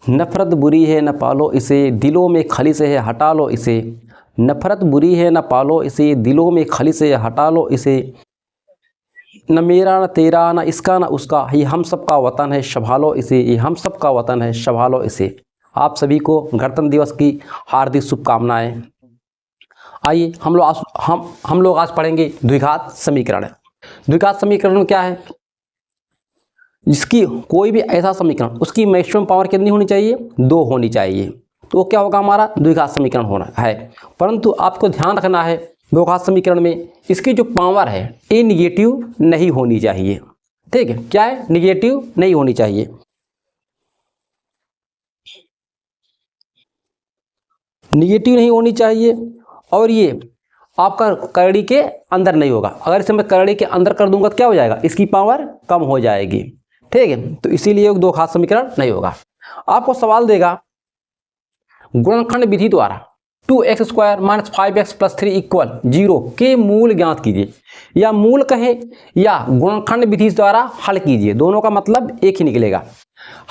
नफ़रत बुरी है न पालो इसे, दिलों में खली से है हटा लो इसे। नफ़रत बुरी है न पालो इसे, दिलों में खली से हटा लो इसे। न मेरा न तेरा न इसका न उसका, ये हम सब का वतन है संभालो इसे, ये हम सब का वतन है संभालो इसे। आप सभी को गणतंत्र दिवस की हार्दिक शुभकामनाएं। आइए हम लोग आज पढ़ेंगे द्विघात समीकरण। द्विघात समीकरण क्या है? जिसकी कोई भी ऐसा समीकरण उसकी मैक्सिमम पावर कितनी होनी चाहिए? 2 होनी चाहिए। तो वो क्या होगा? हमारा द्विघात समीकरण होना है। परंतु आपको ध्यान रखना है द्विघात समीकरण में इसकी जो पावर है ये निगेटिव नहीं होनी चाहिए। ठीक है, क्या है? निगेटिव नहीं होनी चाहिए। निगेटिव नहीं होनी चाहिए और ये आपका करड़ी के अंदर नहीं होगा। अगर इसे मैं करड़ी के अंदर कर दूंगा तो क्या हो जाएगा? इसकी पावर कम हो जाएगी। ठीक है, तो इसीलिए द्विघात समीकरण नहीं होगा। आपको सवाल देगा गुणनखंड विधि द्वारा 2x² - 5x + 3 = 0 के मूल ज्ञात कीजिए। या मूल कहे या गुणनखंड विधि द्वारा हल कीजिए, दोनों का मतलब एक ही निकलेगा।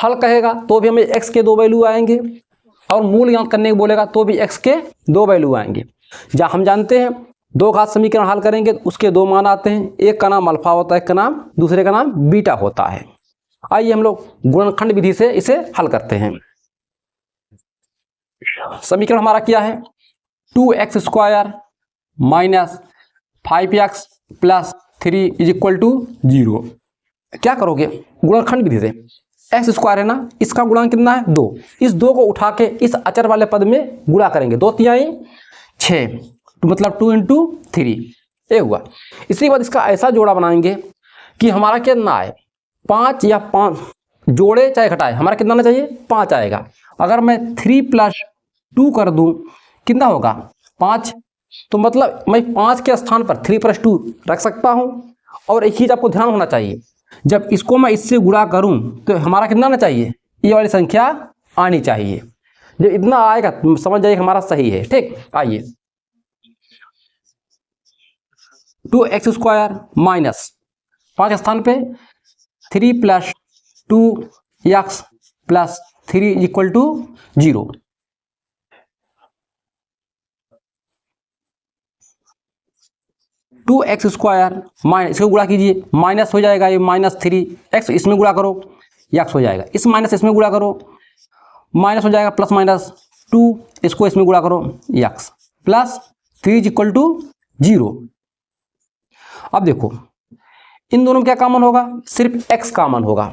हल कहेगा तो भी हमें x के 2 वैल्यू आएंगे और मूल ज्ञात करने को बोलेगा तो भी x के 2 वैल्यू आएंगे। जहाँ हम जानते हैं दो घात समीकरण हल करेंगे तो उसके 2 मान आते हैं, एक का नाम अल्फा होता है, एक का नाम दूसरे का नाम बीटा होता है। आइए हम लोग गुणनखंड विधि से इसे हल करते हैं। समीकरण हमारा क्या है? 2x² - 5x + 3 = 0। क्या करोगे? गुणनखंड विधि से x² है ना, इसका गुणांक कितना है? 2। इस 2 को उठा के इस अचर वाले पद में गुणा करेंगे। 2 तिहाई 6, तो मतलब 2 × 3 ये हुआ। इसके बाद इसका ऐसा जोड़ा बनाएंगे कि हमारा कितना आए? 5 या 5 जोड़े चाहे घटाए हमारा कितना आना चाहिए? 5 आएगा। अगर मैं 3 + 2 कर दूं कितना होगा? 5। तो मतलब मैं 5 के स्थान पर 3 + 2 रख सकता हूं। और एक चीज आपको ध्यान होना चाहिए, जब इसको मैं इससे गुणा करूं तो हमारा कितना आना चाहिए? ये वाली संख्या आनी चाहिए। जब इतना आएगा तो समझ जाइए हमारा सही है। ठीक, आइए 2x² - 5 स्थान पे 3 + 2x + 3 = 0। 2x² - इसको गुणा कीजिए, माइनस हो जाएगा ये -3x, इसमें गुणा करो x हो जाएगा, इस माइनस इसमें गुणा करो माइनस हो जाएगा, +-2 इसको इसमें गुणा करो x + 3 = 0। अब देखो इन दोनों में क्या कॉमन होगा? सिर्फ x कॉमन होगा,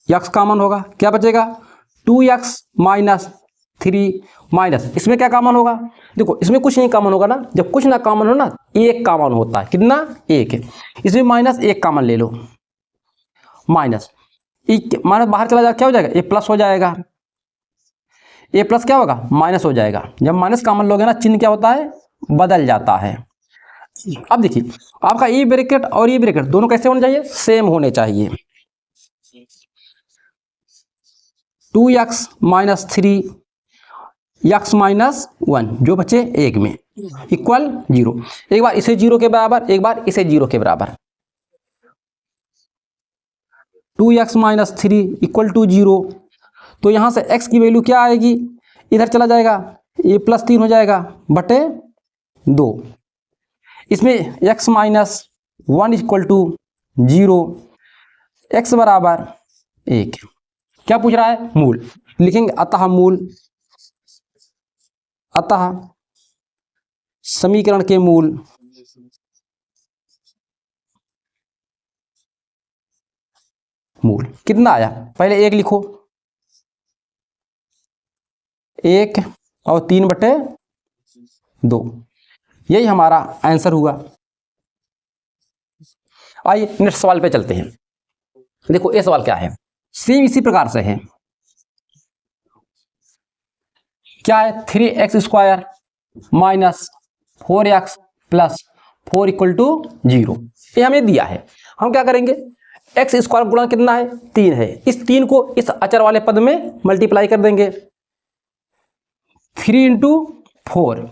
x कॉमन होगा। क्या बचेगा? 2x - 3 इसमें क्या कॉमन होगा? देखो इसमें कुछ नहीं कॉमन होगा ना, जब कुछ ना कॉमन हो ना एक कॉमन होता है। कितना? 1 है। इसमें -1 कॉमन ले लो, माइनस बाहर चला जाएगा, क्या हो जाएगा? ये प्लस हो जाएगा, ये प्लस क्या होगा? माइनस हो जाएगा। जब माइनस कॉमन लोगे ना चिन्ह क्या होता है? बदल जाता है। अब देखिए आपका ये ब्रैकेट और ये ब्रैकेट दोनों कैसे होने चाहिए? सेम होने चाहिए। 2x - 3x - 1 जो बचे 1 में इक्वल 0। एक बार इसे 0 के बराबर, एक बार इसे 0 के बराबर। 2x - 3 = 0। तो यहाँ से x की वैल्यू क्या आएगी? इधर चला जाएगा, ये +3 हो जाएगा बटे 2। इसमें x - 1 = 0, x बराबर 1। क्या पूछ रहा है? मूल लिखेंगे। अतः समीकरण के मूल कितना आया? पहले 1 लिखो, 1 और 3/2, यही हमारा आंसर हुआ। आइए नेक्स्ट सवाल पे चलते हैं। देखो ये सवाल क्या है? सेम इसी प्रकार से है। क्या है? 3x² - 4x + 4 = 0। ये हमें दिया है। हम क्या करेंगे? x² गुणा कितना है? 3 है। इस 3 को इस अचर वाले पद में मल्टीप्लाई कर देंगे। 3 × 4,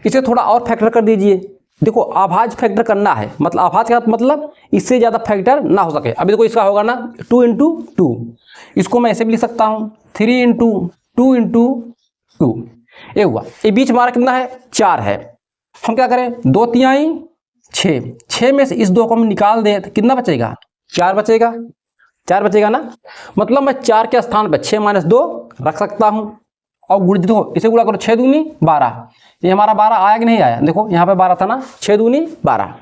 इसे थोड़ा और फैक्टर कर दीजिए, देखो अभाज्य फैक्टर करना है, मतलब अभाज्य का मतलब इससे ज़्यादा फैक्टर ना हो सके। अभी देखो इसका होगा ना 2 इंटू 2, इसको मैं ऐसे भी लिख सकता हूँ 3 इंटू 2 इंटू 2, ये हुआ। ये बीच हमारा कितना है 4 है। हम क्या करें 2 तिहाई 6, 6 में से इस 2 को हम निकाल दें तो कितना बचेगा 4 बचेगा, 4 बचेगा ना। मतलब मैं 4 के स्थान पर 6 माइनस 2 रख सकता हूँ और गुण देखो इसे गुणा करो 6 दूनी 12, ये हमारा 12 आया कि नहीं आया, देखो यहाँ पे 12 था ना, 6 दूनी 12।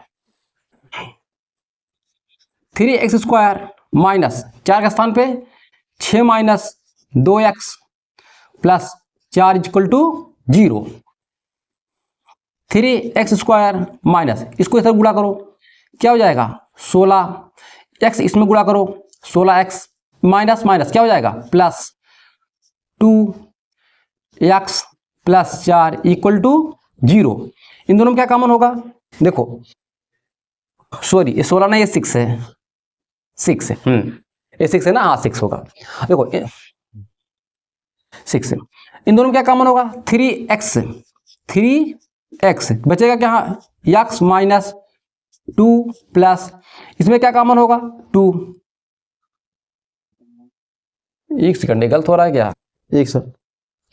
3x स्क्वायर माइनस 4 के स्थान पे 6 minus 2x plus 4 equal to 0। 3x square minus इसको इधर गुणा करो क्या हो जाएगा 16, x इसमें गुणा करो 16x माइनस माइनस क्या हो जाएगा plus 2x plus 4 equal to 0। इन दोनों में क्या कॉमन होगा, देखो सॉरी ये 16 नहीं, ये 6 है, 6 है, ये 6 है ना, हाँ 6 होगा। देखो 6 है, इन दोनों में क्या कॉमन होगा 3x, 3x बचेगा क्या x माइनस 2 प्लस इसमें क्या कॉमन होगा 2। एक सेकंड गलत हो रहा है क्या, एक सेकंड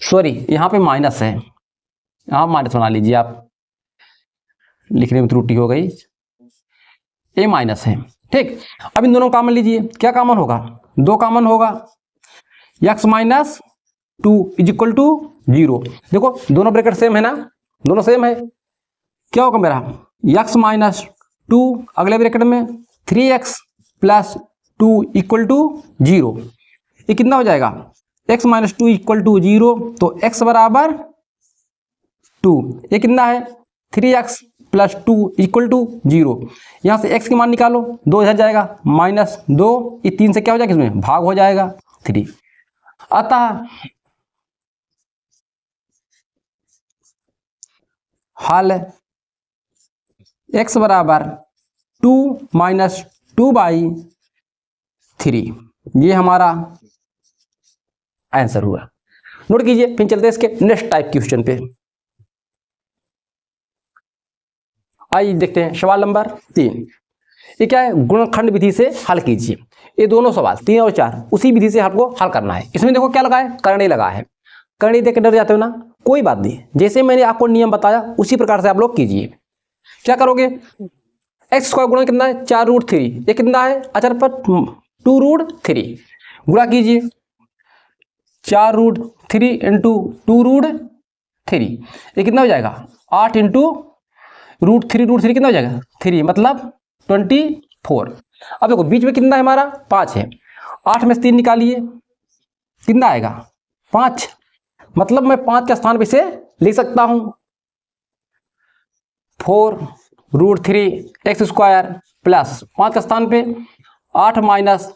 सॉरी यहाँ पे माइनस है, यहाँ माइनस बना लीजिए आप, लिखने में त्रुटि हो गई, ए माइनस है ठीक। अब इन दोनों को कॉमन लीजिए, क्या कॉमन होगा 2 कॉमन होगा, x minus 2 is equal to 0। देखो दोनों ब्रैकेट सेम है ना, दोनों सेम है, क्या होगा मेरा x माइनस 2 अगले ब्रैकेट में 3x प्लस 2 इक्वल टू 0। ये कितना हो जाएगा x माइनस 2 इक्वल टू 0, तो x बराबर 2, ये कितना है 3x प्लस 2 इक्वल टू 0। यहाँ से x की मान निकालो, 2 इधर जाएगा माइनस 2, ये 3 से क्या हो जाएगा इसमें भाग हो जाएगा 3। अतः हल x बराबर 2 माइनस 2/3, ये हमारा आंसर हुआ। नोट कीजिए, फिर चलते हैं इसके नेक्स्ट टाइप क्वेश्चन पे। आइए देखते हैं सवाल नंबर 3। ये क्या है गुणनखंड विधि से हल कीजिए। ये दोनों सवाल 3 और 4 उसी विधि से आपको हल करना है। इसमें देखो क्या लगा है करणी लगा है, करणी देख के डर जाते हो ना, कोई बात नहीं, जैसे मैंने आपको नियम बताया उसी प्रकार से आप लोग कीजिए। क्या करोगे एक्स स्क्वायर गुणा कितना है 4√3, ये कितना है अचर पर 2√3 गुणा कीजिए 4√3 इंटू 2√3, ये कितना हो जाएगा 8 इंटू √3 कितना हो जाएगा 3 मतलब 24। अब देखो बीच में कितना है हमारा 5 है, 8 में से 3 निकालिए कितना आएगा 5, मतलब मैं 5 के स्थान पे इसे लिख सकता हूं 4√3 एक्स स्क्वायर प्लस 5 के स्थान पे 8 minus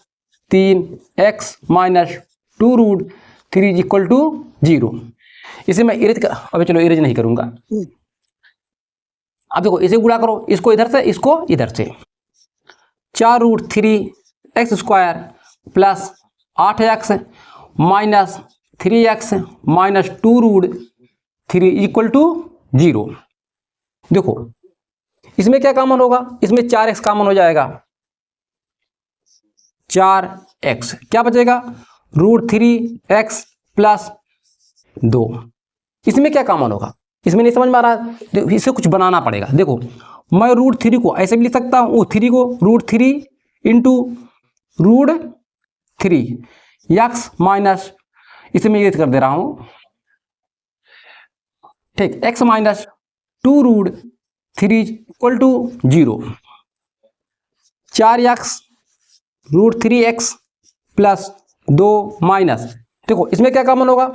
3 x minus 2√3 equal to 0। इसे मैं इरेज कर, अभी चलो इरेज नहीं करूंगा। अब देखो इसे गुणा करो, इसको इधर से इसको इधर से, 4√3 x square plus 8x minus 3x minus 2√3 equal to 0। देखो इसमें क्या कॉमन होगा, इसमें 4x कॉमन हो जाएगा, 4x क्या बचेगा √3x प्लस 2। इसमें क्या कॉमन होगा, इसमें नहीं समझ में आ रहा, इसे कुछ बनाना पड़ेगा। देखो मैं √3 को ऐसे भी लिख सकता हूँ, 3 को √3 इंटू √3 एक्स माइनस, इसे मैं ये कर दे रहा हूँ ठीक, x minus 2√3 equal to 0, 4x √3x plus 2 minus, देखो इसमें क्या कॉमन होगा,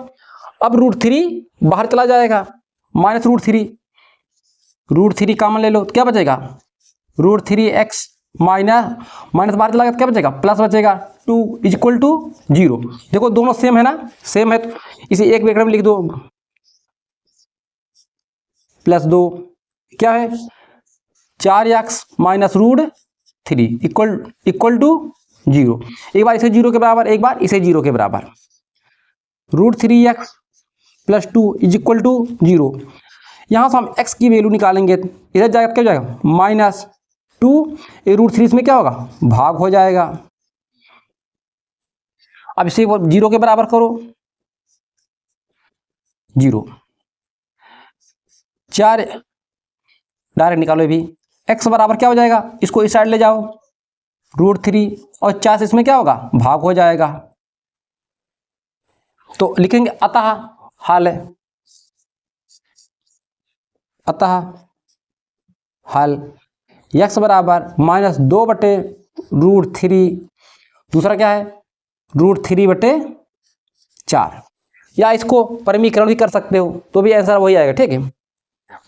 अब √3 बाहर चला जाएगा माइनस √3 कॉमन ले लो तो क्या बचेगा √3x माइनस बाहर चला गया तो क्या बचेगा प्लस बचेगा 2 इक्वल टू 0। देखो दोनों सेम है ना, सेम है तो इसे एक ब्रैकेट में लिख दो प्लस 2 क्या है 4x माइनस √3 इक्वल टू 0। एक बार इसे 0 के बराबर, एक बार इसे 0 के बराबर, √3x plus 2 is equal to 0। यहाँ से हम x की वैल्यू निकालेंगे, इधर जाएगा क्या हो जाएगा -2, ये √3 इसमें क्या होगा भाग हो जाएगा। अब इसे 0 के बराबर करो, 0, 4 डायरेक्ट निकालो भी, x बराबर क्या हो जाएगा, इसको इस साइड ले जाओ √3 और 4 से इसमें क्या होगा भाग हो जाएगा। तो लिखेंगे अतः हल, अतः हल x बराबर -2/√3, दूसरा क्या है √3/4, या इसको परमीकरण भी कर सकते हो तो भी आंसर वही आएगा। ठीक है,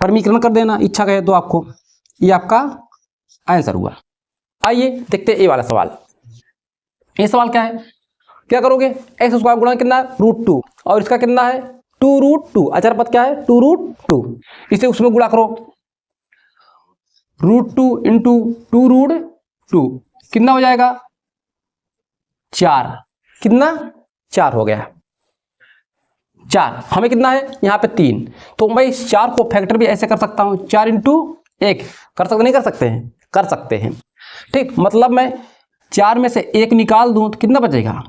परमीकरण कर देना इच्छा कहे तो आपको, ये आपका आंसर हुआ। आइए देखते हैं ये वाला सवाल। ये सवाल क्या है, क्या करोगे, x स्क्वायर गुणा कितना है √2 और इसका कितना है 2√2, अचर पद क्या है 2√2, इसे उसमें गुणा करो, √2 इंटू 2√2 कितना हो जाएगा 4, कितना 4 हो गया, 4 हमें कितना है यहाँ पे 3, तो मैं इस 4 को फैक्टर भी ऐसे कर सकता हूँ, 4 इंटू 1 कर सकते नहीं कर सकते हैं, कर सकते हैं। ठीक, मतलब मैं 4 में से 1 निकाल दूं तो कितना बचेगा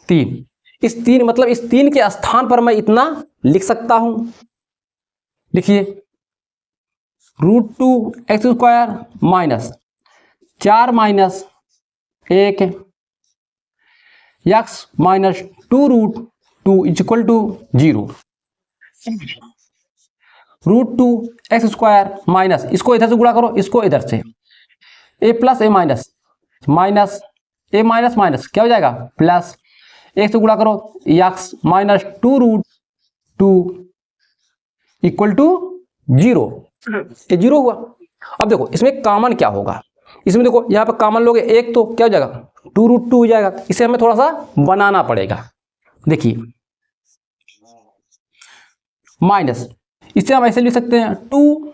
3, इस 3 मतलब इस 3 के स्थान पर मैं इतना लिख सकता हूं। लिखिए √2x² minus 4 minus 1 x minus 2√2 equal to 0, √2x² minus, इसको इधर से गुणा करो, इसको इधर से, a plus a minus minus a minus minus क्या हो जाएगा प्लस, एक से गुणा करो x माइनस 2√2 इक्वल टू 0, ये 0 हुआ। अब देखो इसमें कॉमन क्या होगा, इसमें देखो यहाँ पर कॉमन लोगे एक तो क्या हो जाएगा 2√2 हो जाएगा, इसे हमें थोड़ा सा बनाना पड़ेगा। देखिए माइनस, इसे हम ऐसे लिख सकते हैं 2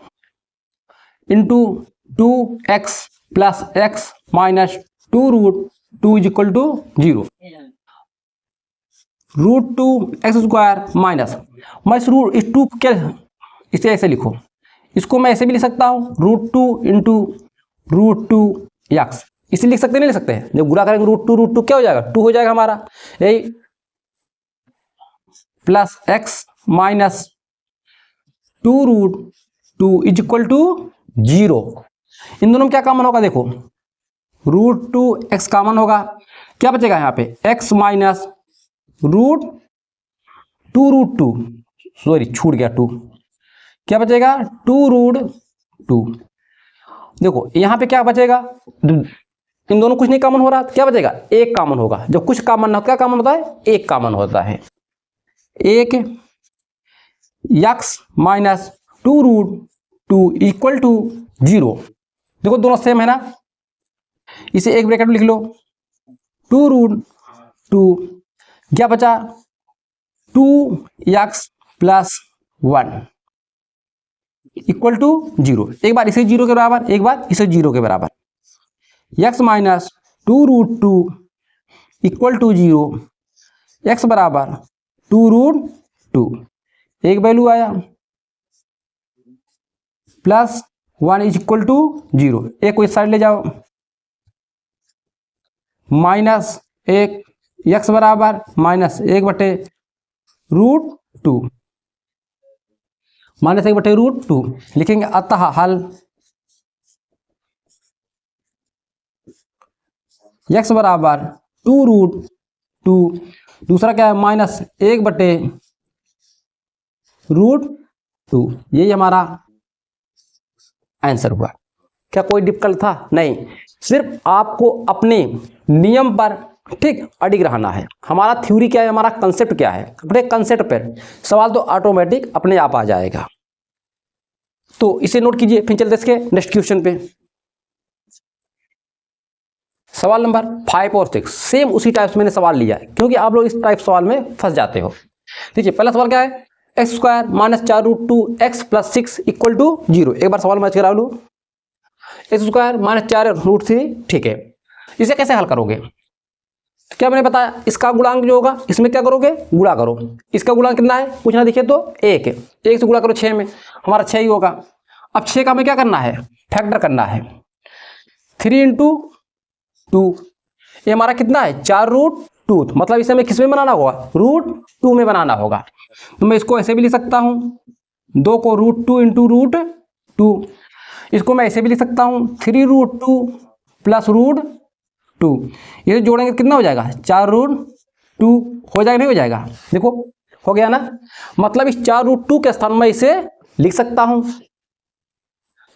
into 2x plus x minus 2√2 equal to 0, √2x² minus, मैं इस 2 क्या, इसे ऐसे लिखो, इसको मैं ऐसे भी लिख सकता हूँ √2 इंटू √2x, इसे लिख सकते नहीं लिख सकते हैं, जब गुणा करेंगे √2 क्या हो जाएगा 2 हो जाएगा हमारा, यही plus x minus 2√2 equal to 0। इन दोनों में क्या कॉमन होगा, देखो √2x कॉमन होगा, क्या बचेगा यहाँ पे x माइनस √2, सॉरी छूट गया 2, क्या बचेगा 2√2। देखो यहाँ पे क्या बचेगा, इन दोनों कुछ नहीं कॉमन हो रहा, क्या बचेगा एक कॉमन होगा, जब कुछ कॉमन ना हो क्या कॉमन होता है, एक कॉमन होता है, एक x माइनस 2√2 इक्वल टू 0। देखो दोनों सेम है ना, इसे एक ब्रैकेट में लिख लो, 2√2 क्या बचा 2x प्लस 1 इक्वल टू 0, एक बार इसे 0 के बराबर, एक बार इसे 0 के बराबर, x minus 2√2 equal to 0, x बराबर 2√2, एक वैल्यू आया, प्लस 1 इज इक्वल टू 0, एक को इस साइड ले जाओ, माइनस 1, x बराबर -1/√2, -1/√2 लिखेंगे। अतः हल x बराबर 2√2, दूसरा क्या है -1/√2, यही हमारा आंसर हुआ। क्या कोई डिफिकल्ट था? नहीं, सिर्फ आपको अपने नियम पर ठीक अडिग रहना है। हमारा थ्योरी क्या है, हमारा कंसेप्ट क्या है, अपने कंसेप्ट पर सवाल तो ऑटोमेटिक अपने आप आ जाएगा। तो इसे नोट कीजिए, फिर चलते इसके नेक्स्ट क्वेश्चन पे। सवाल नंबर 5 और 6 सेम उसी टाइप से मैंने सवाल लिया है, क्योंकि आप लोग इस टाइप सवाल में फंस जाते हो। देखिए पहला सवाल क्या है, x² minus 4√2x plus 6 equal to 0। एक बार सवाल मैच करा लो, x² माइनस 4√3, ठीक है। इसे कैसे हल करोगे? तो क्या मैंने बताया, इसका गुणांक जो होगा इसमें क्या करोगे, गुणा करो। इसका गुणांक कितना है पूछना, देखिए तो 1 है, 1 से गुणा करो 6 में, हमारा 6 ही होगा। अब 6 का हमें क्या करना है, फैक्टर करना है। 3 × 2, ये हमारा कितना है 4√2, मतलब इसे हमें किस में बनाना होगा, √2 में बनाना होगा। तो मैं इसको ऐसे भी लिख सकता हूँ, 2 को √2 × √2, इसको मैं ऐसे भी लिख सकता हूँ 3√2 + √2, ये जोड़ेंगे कितना हो जाएगा 4√2, हो जाएगा नहीं हो जाएगा, देखो हो गया ना। मतलब इस 4√2 के स्थान में इसे लिख सकता हूँ।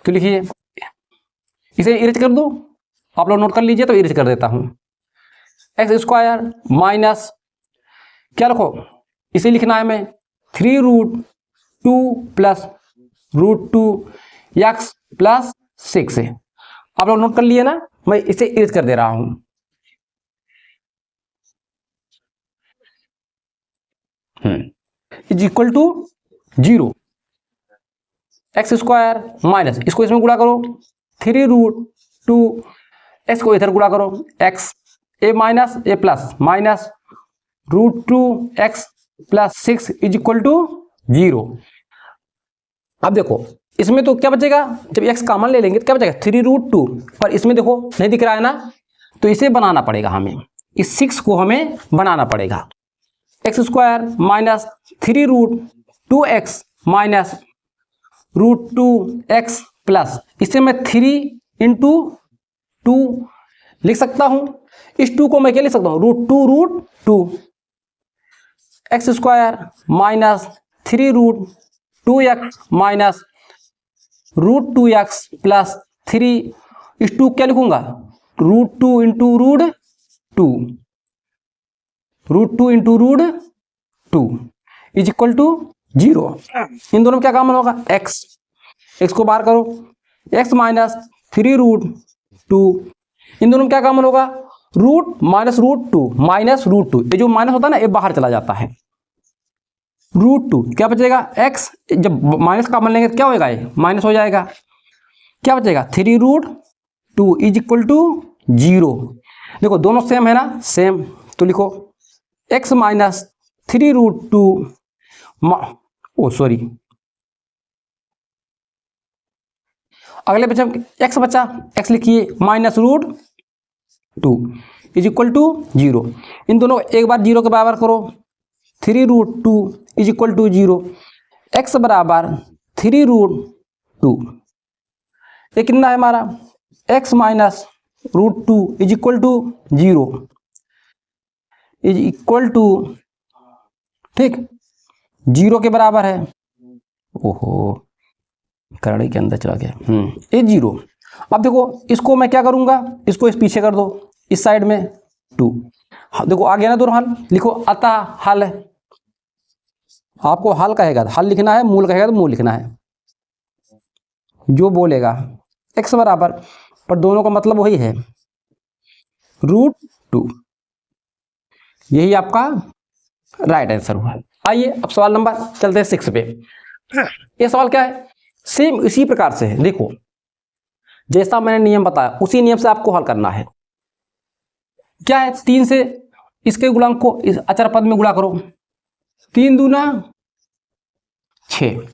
तो लिखिए, इसे इरेज कर दो, आप लोग नोट कर लीजिए, तो इरेज कर देता हूँ। x² माइनस क्या रखो, इसे लिखना है मैं 3√2 + √2 x + 6 है। आप लोग नोट कर लिए ना, मैं इसे इरेज कर दे रहा हूं। Is equal to 0, x² minus, इसको इसमें गुणा करो 3√2, x को इधर गुणा करो x, a minus a plus minus √2x + 6 is equal to 0। अब देखो इसमें तो क्या बचेगा, जब x कॉमन ले लेंगे तो क्या बचेगा 3√2, और इसमें देखो नहीं दिख रहा है ना, तो इसे बनाना पड़ेगा हमें, इस 6 को हमें बनाना पड़ेगा। x² minus 3√2x minus √2x plus, इसे मैं 3 × 2 लिख सकता हूं। इस 2 को मैं क्या लिख सकता हूं, √2 x² minus 3√2x minus √2x plus 3, इस 2 क्या लिखूंगा √2 × √2 इज इक्वल टू 0। इन दोनों में क्या कॉमन होगा, x को बाहर करो, x माइनस 3√2, इन दोनों में क्या कॉमन होगा, रूट माइनस √2, ये जो माइनस होता है ना ये बाहर चला जाता है, √2 क्या बचेगा, x जब माइनस कॉमन लेंगे तो क्या होगा, ये माइनस हो जाएगा, क्या बचेगा 3√2 इज इक्वल टू 0। देखो दोनों सेम है ना, सेम, तो लिखो x माइनस 3√2, सॉरी अगले बच्चे x बचा, x लिखिए माइनस √2 इज इक्वल टू 0। इन दोनों एक बार 0 के बराबर करो, 3√2 इज इक्वल टू 0, x बराबर 3√2, ये कितना है हमारा, x minus √2 is equal to 0 is equal to, ठीक 0 के बराबर है, ओहो करड़ी के अंदर चला गया, ये 0। अब देखो इसको मैं क्या करूंगा, इसको इस पीछे कर दो, इस साइड में 2, देखो आ गया ना दोनों हल, लिखो अतः हल, आपको हल कहेगा हल लिखना है, मूल कहेगा तो मूल लिखना है, जो बोलेगा x बराबर, पर दोनों का मतलब वही है √2, यही आपका राइट आंसर हुआ। आइए अब सवाल नंबर चलते हैं 6 पे। ये सवाल क्या है, सेम इसी प्रकार से है, देखो जैसा मैंने नियम बताया उसी नियम से आपको हल करना है। क्या है, 3 से इसके गुणांक को इस अचर पद में गुणा करो, 3 दूना 6,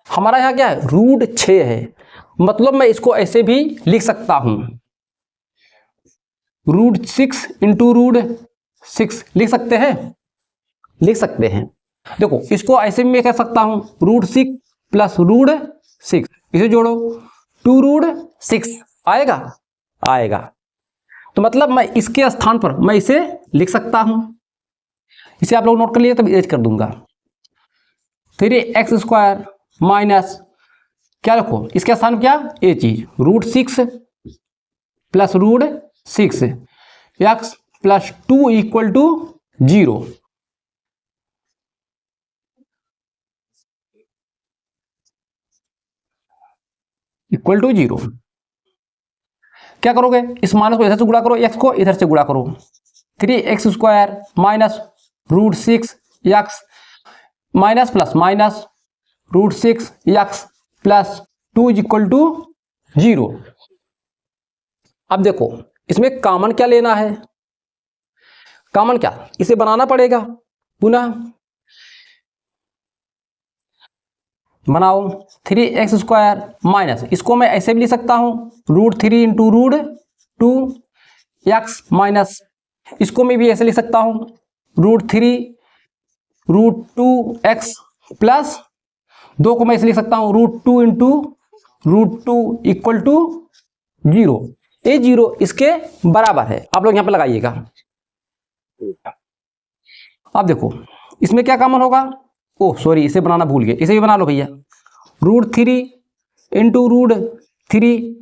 हमारा यहाँ क्या है √6 है, मतलब मैं इसको ऐसे भी लिख सकता हूं, √6 × √6 लिख सकते हैं, लिख सकते हैं। देखो इसको ऐसे भी मैं कह सकता हूं √6 + √6, इसे जोड़ो 2√6 आएगा, आएगा, तो मतलब मैं इसके स्थान पर मैं इसे लिख सकता हूं, इसे आप लोग नोट कर लिए तब इरेज कर दूंगा, 3x² माइनस क्या रखो इसके स्थान क्या, ये चीज √6 + √6 x + 2 equal to 0, equal to 0। क्या करोगे, इस माइनस को इधर से गुणा करो, x को इधर से गुणा करो, 3x² minus √6 x minus plus minus √6 x + 2 is equal to 0। अब देखो इसमें कॉमन क्या लेना है, कॉमन क्या, इसे बनाना पड़ेगा पुनः, बनाओ 3x² माइनस, इसको मैं ऐसे भी लिख सकता हूँ √3 इंटू √2x माइनस, इसको मैं भी ऐसे लिख सकता हूँ √3 √2x प्लस 2 को मैं ऐसे लिख सकता हूँ √2 इंटू √2 इक्वल टू 0। ये 0 इसके बराबर है, आप लोग यहाँ पे लगाइएगा। अब देखो इसमें क्या कॉमन होगा, ओह सॉरी इसे बनाना भूल गए, इसे भी बना लो भैया, √3 into √3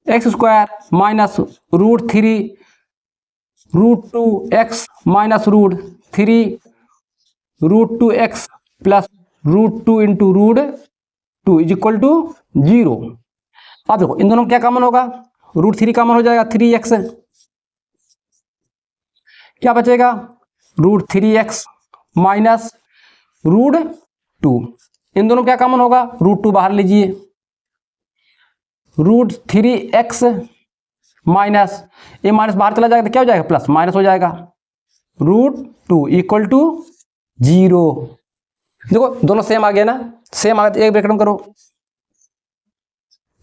x² minus √3 √2x minus √3 √2x plus √2 into √2 is equal to 0। अब देखो इन दोनों में क्या कॉमन होगा, √3 कॉमन हो जाएगा 3x, क्या बचेगा √3x माइनस √2, इन दोनों क्या कॉमन होगा, √2 बाहर लीजिए, √3x माइनस, ये माइनस बाहर चला जाएगा तो क्या हो जाएगा, प्लस माइनस हो जाएगा, √2 इक्वल टू 0। देखो दोनों सेम आ गया ना, सेम आ गया, एक ब्रैकेट में करो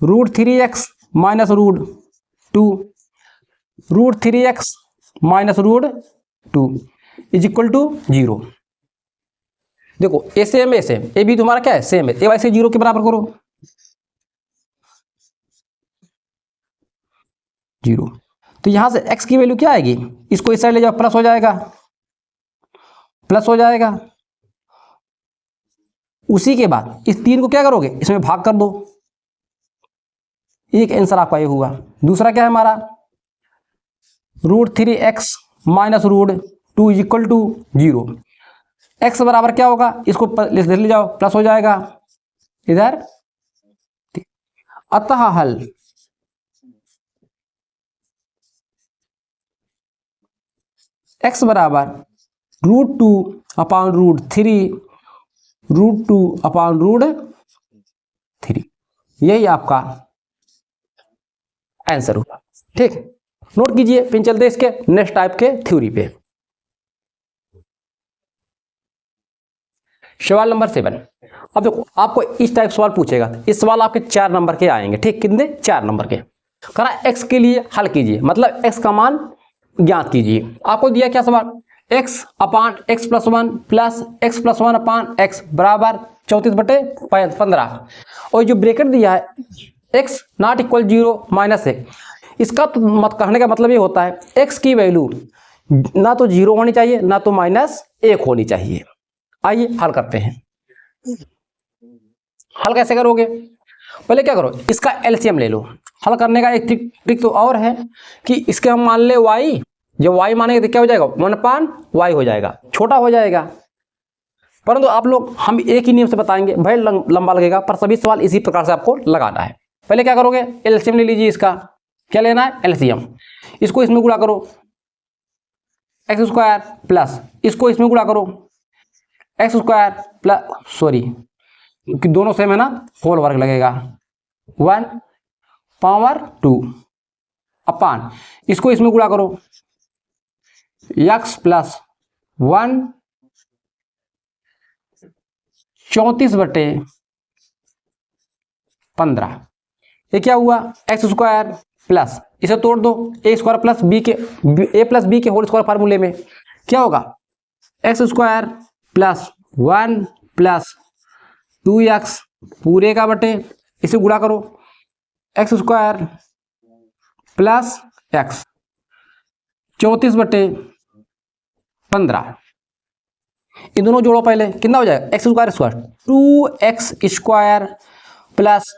√3x minus √2 √3x minus √2 is equal to 0। देखो ए सेम ए भी तुम्हारा क्या है, सेम है, ए वैसे 0 के बराबर करो, 0। तो यहां से x की वैल्यू क्या आएगी, इसको इस साइड ले जाओ, प्लस हो जाएगा, प्लस हो जाएगा। उसी के बाद इस 3 को क्या करोगे, इसमें भाग कर दो, एक आंसर आपका ये हुआ। दूसरा क्या है हमारा, √3x minus √2 is equal to 0। x बराबर क्या होगा, इसको इधर ले जाओ, प्लस हो जाएगा इधर। अतः हल x बराबर √2 अपॉन √3 √2 अपॉन √3, यही आपका आंसर होगा। ठीक, नोट कीजिए, फिर चलते इसके नेक्स्ट टाइप के थ्योरी पे। सवाल नंबर 7। अब देखो आपको इस टाइप सवाल पूछेगा, इस सवाल आपके 4 नंबर के आएंगे। ठीक, कितने, 4 नंबर के। करा x के लिए हल कीजिए, मतलब x का मान ज्ञात कीजिए। आपको दिया क्या सवाल, x अपान x plus 1 plus x plus 1 अपान x बराबर 34/15, और जो ब्रैकेट दिया है x नॉट इक्वल 0 माइनस 1, इसका तो मत कहने का मतलब ये होता है x की वैल्यू ना तो 0 होनी चाहिए ना तो -1 होनी चाहिए। आइए हल करते हैं। हल कैसे करोगे, पहले क्या करो, इसका एलसीएम ले लो। हल करने का एक ट्रिक तो और है कि इसके हम मान ले y, जब y मानेंगे तो क्या हो जाएगा, 1/y हो जाएगा, छोटा हो जाएगा। परंतु आप लोग हम एक ही नियम से बताएंगे, भाई लंबा लगेगा, पर सभी सवाल इसी प्रकार से आपको लगाना है। पहले क्या करोगे, एलसीएम ले लीजिए। इसका क्या लेना है, एलसीएम। इसको इसमें गुणा करो, x² प्लस इसको इसमें गुणा करो, x² प्लस, सॉरी क्योंकि दोनों सेम है ना, होल वर्ग लगेगा, 1/2 अपान इसको इसमें गुणा करो, x प्लस 1 34/15। ये क्या हुआ, x² प्लस इसे तोड़ दो, a² प्लस b के a प्लस b के होल स्क्वायर फार्मूले में क्या होगा, x² प्लस 1 प्लस 2x पूरे का बटे, इसे गुणा करो, x² प्लस x 34/15। इन दोनों जोड़ो पहले, कितना हो जाएगा, x² 2x² plus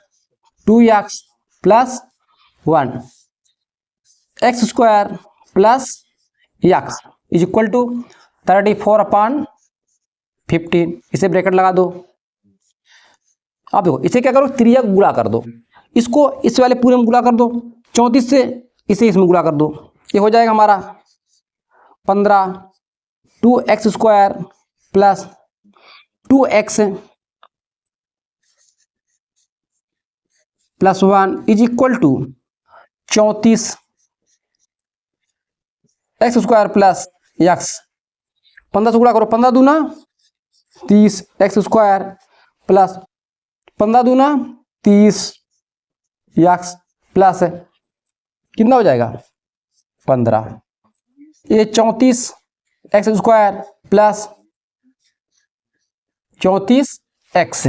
2x plus 1 x² plus x is equal to 34/15। इसे ब्रैकेट लगा दो। अब देखो इसे क्या करो, त्रिया गुणा कर दो, इसको इस वाले पूरे में गुणा कर दो 34 से, इसे इसमें गुणा कर दो, ये हो जाएगा हमारा 15, 2x² plus 2x plus 1 is equal to 34 x square plus x, 15 से गुणा करो, 15 दूना 30 एक्स स्क्वायर प्लस 15 दूना 30 एक्स प्लस कितना हो जाएगा 15, ये 34 x square plus 34 x,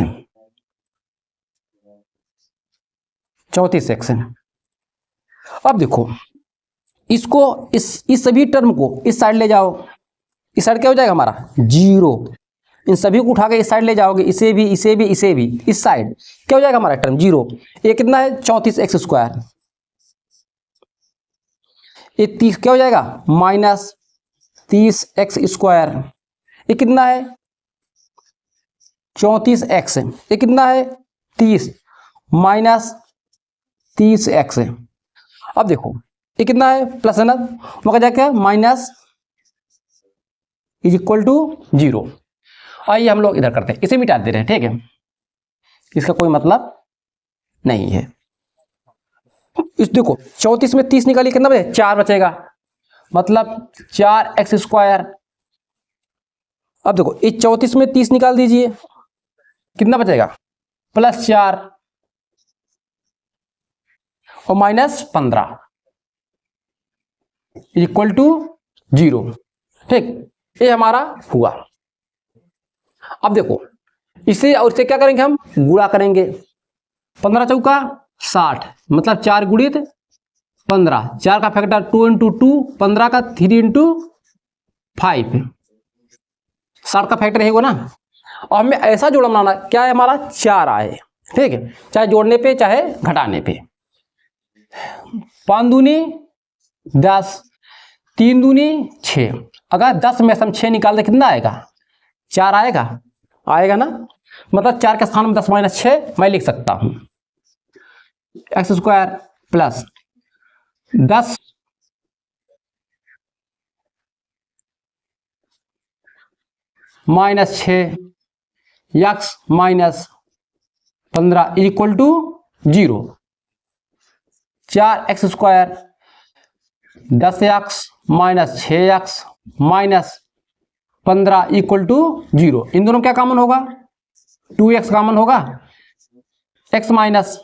34 x. अब देखो इसको इस सभी टर्म को इस साइड ले जाओ, इस साइड क्या हो जाएगा हमारा 0, इन सभी को उठा के इस साइड ले जाओगे, इसे भी इसे भी इसे भी, इस साइड क्या हो जाएगा हमारा टर्म 0। ये कितना है 34 एक्स स्क्वायर, ये 30 क्या हो जाएगा माइनस 30 एक्स स्क्वायर, ये कितना है 34 एक्स, ये कितना है 30 माइनस 30 एक्स। अब देखो ये कितना है प्लस है ना, मगर जाके माइनस इज इक्वल टू 0। आइए हम लोग इधर करते हैं, इसे मिटा दे रहे हैं, ठीक है, इसका कोई मतलब नहीं है। इस देखो 34 में 30 निकालिए कितना बचे 4 बचेगा, मतलब 4 एक्स स्क्वायर। अब देखो इस 34 में 30 निकाल दीजिए कितना बचेगा प्लस 4 और माइनस 15 इक्वल टू 0, ठीक, ये हमारा हुआ। अब देखो इसे और इसे क्या करेंगे हम गुणा करेंगे, 15 चौका 60 मतलब 4 गुणित 15, 4 का फैक्टर 2 इंटू 2, 15 का 3 इंटू 5, 60 का फैक्टर है वो ना। और हमें ऐसा जोड़ा बनाना क्या है हमारा 4 आए, ठीक है, चाहे जोड़ने पे चाहे घटाने पे। 5 दूनी 10, 3 दूनी 6, अगर 10 में से हम 6 निकाल दे कितना आएगा 4 आएगा, आएगा ना, मतलब 4 के स्थान में 10 माइनस 6 मैं लिख सकता हूं x square plus 10 minus 6 x minus 15 equal to 0। 4 x square 10 x minus 6 x minus 15 equal to 0। इन दोनों क्या कॉमन होगा 2x कॉमन होगा, x माइनस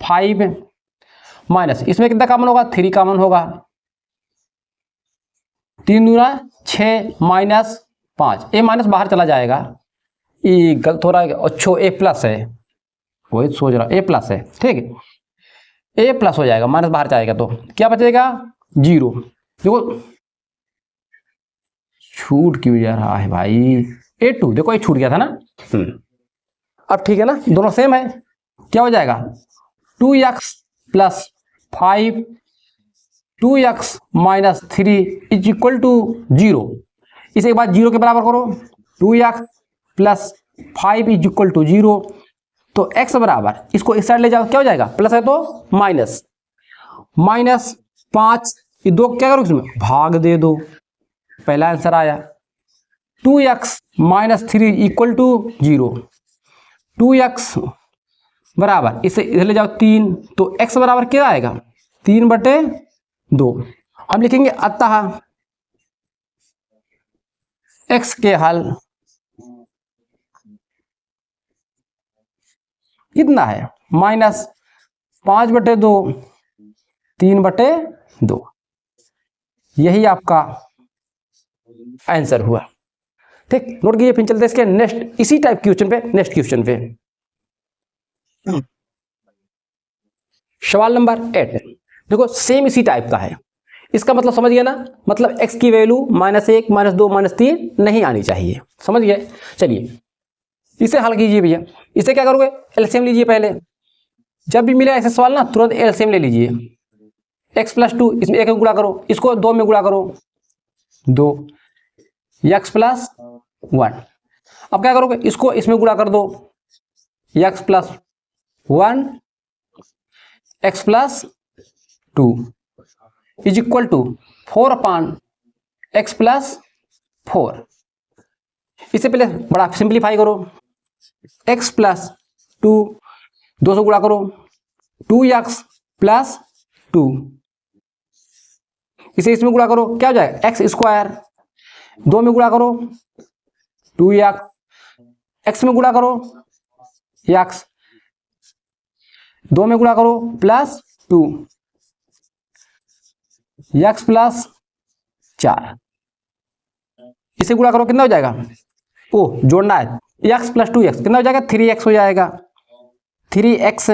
5 माइनस इसमें कितना कॉमन होगा 3 कॉमन होगा, 3 दूना 6 माइनस 5, ए माइनस बाहर चला जाएगा, ये गलत हो रहा है, अच्छो ए प्लस है, वही सोच रहा ए प्लस है, ठीक है, ए प्लस हो जाएगा, माइनस बाहर जाएगा तो क्या बचेगा 0। देखो छूट क्यों जा रहा है भाई, A2 देखो ये छूट गया था ना, अब ठीक है ना, दोनों सेम है, क्या हो जाएगा 2x plus 5 2x minus 3 is equal to 0। इसे एक बार 0 के बराबर करो, 2x plus 5 is equal to 0, तो x बराबर इसको इस साइड ले जाओ क्या हो जाएगा प्लस है तो माइनस, माइनस 5 ये 2 क्या करो इसमें भाग दे दो, पहला आंसर आया 2x minus 3 equal to 0। 2x बराबर इसे इधर ले जाओ 3, तो x बराबर क्या आएगा 3/2। हम लिखेंगे अतः x के हल कितना है माइनस 5/2 3/2, यही आपका आंसर हुआ, ठीक, नोट कीजिए। फिर चलते इसके नेक्स्ट इसी टाइप क्वेश्चन पे, नेक्स्ट क्वेश्चन पे सवाल नंबर 8। देखो सेम इसी टाइप का है, इसका मतलब समझ गया ना, मतलब x की वैल्यू -1 -2 -3 नहीं आनी चाहिए, समझ गए। चलिए इसे हल कीजिए भैया, इसे क्या करोगे एलसीएम लीजिए, पहले जब भी मिले ऐसे सवाल ना तुरंत एलसीएम ले लीजिए, x + 2 इसमें 1 गुणा करो, इसको 2 में गुणा करो 2 x + 1। अब क्या करोगे इसको इसमें गुणा कर दो x + 1 x + 2 is equal to 4/x + 4। इससे पहले बड़ा सिंप्लीफाई करो, x + 2 2 से गुणा करो 2x + 2 इसे इसमें गुणा करो, क्या हो जाएगा एक्स स्क्वायर, 2 में गुणा करो 2x, एक्स में गुणा करो एक्स, 2 में गुणा करो प्लस 2 एक्स प्लस 4, इसे गुणा करो कितना हो जाएगा, ओ जोड़ना है, एक्स प्लस 2x कितना हो जाएगा 3x हो जाएगा, 3x,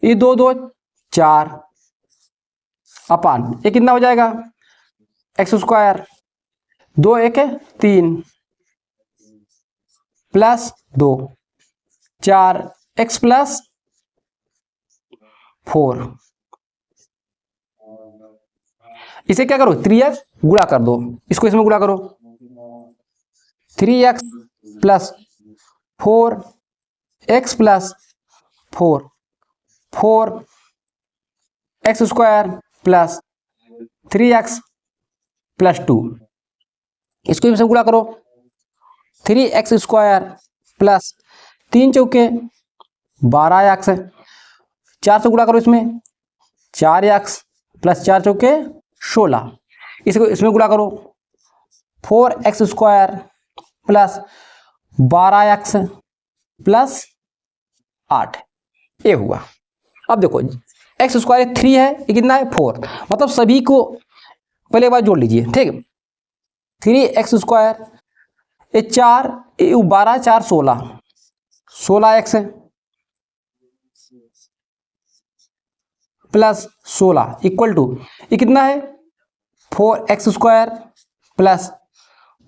ये 2 2 4 अपान ये कितना हो जाएगा x square, 2 1 3 plus 2 4 x plus 4, इसे क्या करो 3x गुणा कर दो, इसको इसमें गुणा करो, 3x plus 4 x plus 4 4 x square plus 3x plus 2, इसको इसमें गुणा करो, 3x स्क्वायर प्लस 3 चौके 12x, 4 से गुणा करो इसमें 4x प्लस 4 चौके 16, इसको इसमें गुणा करो 4x square plus 12x plus 8, ये हुआ। अब देखो एक्स स्क्वायर 3 है, ये कितना है 4, मतलब सभी को पहले एक बार जोड़ लीजिए, ठीक, 3x स्क्वायर ये 4 12 4 16 16x प्लस 16 इक्वल टू ये कितना है 4x square plus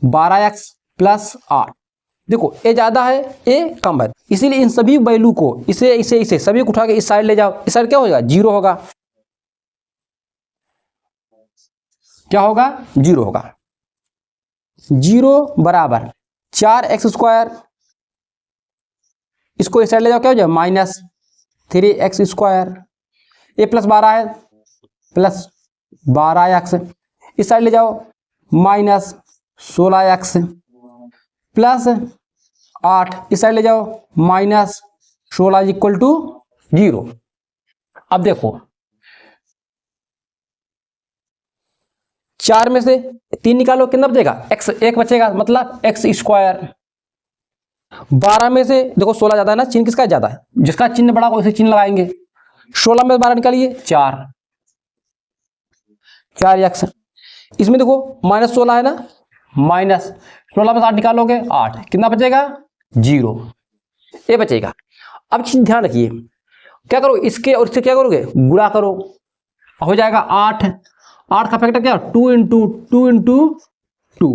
12x plus 8, देखो ये ज़्यादा है ये कम है, इसीलिए इन सभी वैल्यू को इसे सभी को उठा के इस साइड ले जाओ, इस साइड क्या हो जाएगा 0 होगा, क्या होगा 0 होगा, 0 बराबर 4x स्क्वायर, इसको इस साइड ले जाओ क्या हो जाएगा माइनस 3x स्क्वायर, ये प्लस 12 है प्लस 12x, इस साइड ले जाओ माइनस 16x प्लस 8, इस साइड ले जाओ माइनस 16 इक्वल टू 0। अब देखो 4 में से 3 निकालो कितना बचेगा x, 1 बचेगा, मतलब x स्क्वायर, 12 में से देखो 16 ज्यादा है ना, चिन्ह किसका ज्यादा है, जिसका चिन्ह बड़ा हो उसे चिन्ह लगाएंगे, 16 में 12 निकालिए 4x, इसमें देखो माइनस 16 है ना, माइनस 16 में 8 निकालोगे 8, कितना बचेगा 0, ये बचेगा। अब चीज ध्यान रखिए, क्या करो इसके और इससे क्या करोगे गुणा करो, हो जाएगा 8, 8 का फैक्टर क्या 2 इंटू 2 इंटू 2,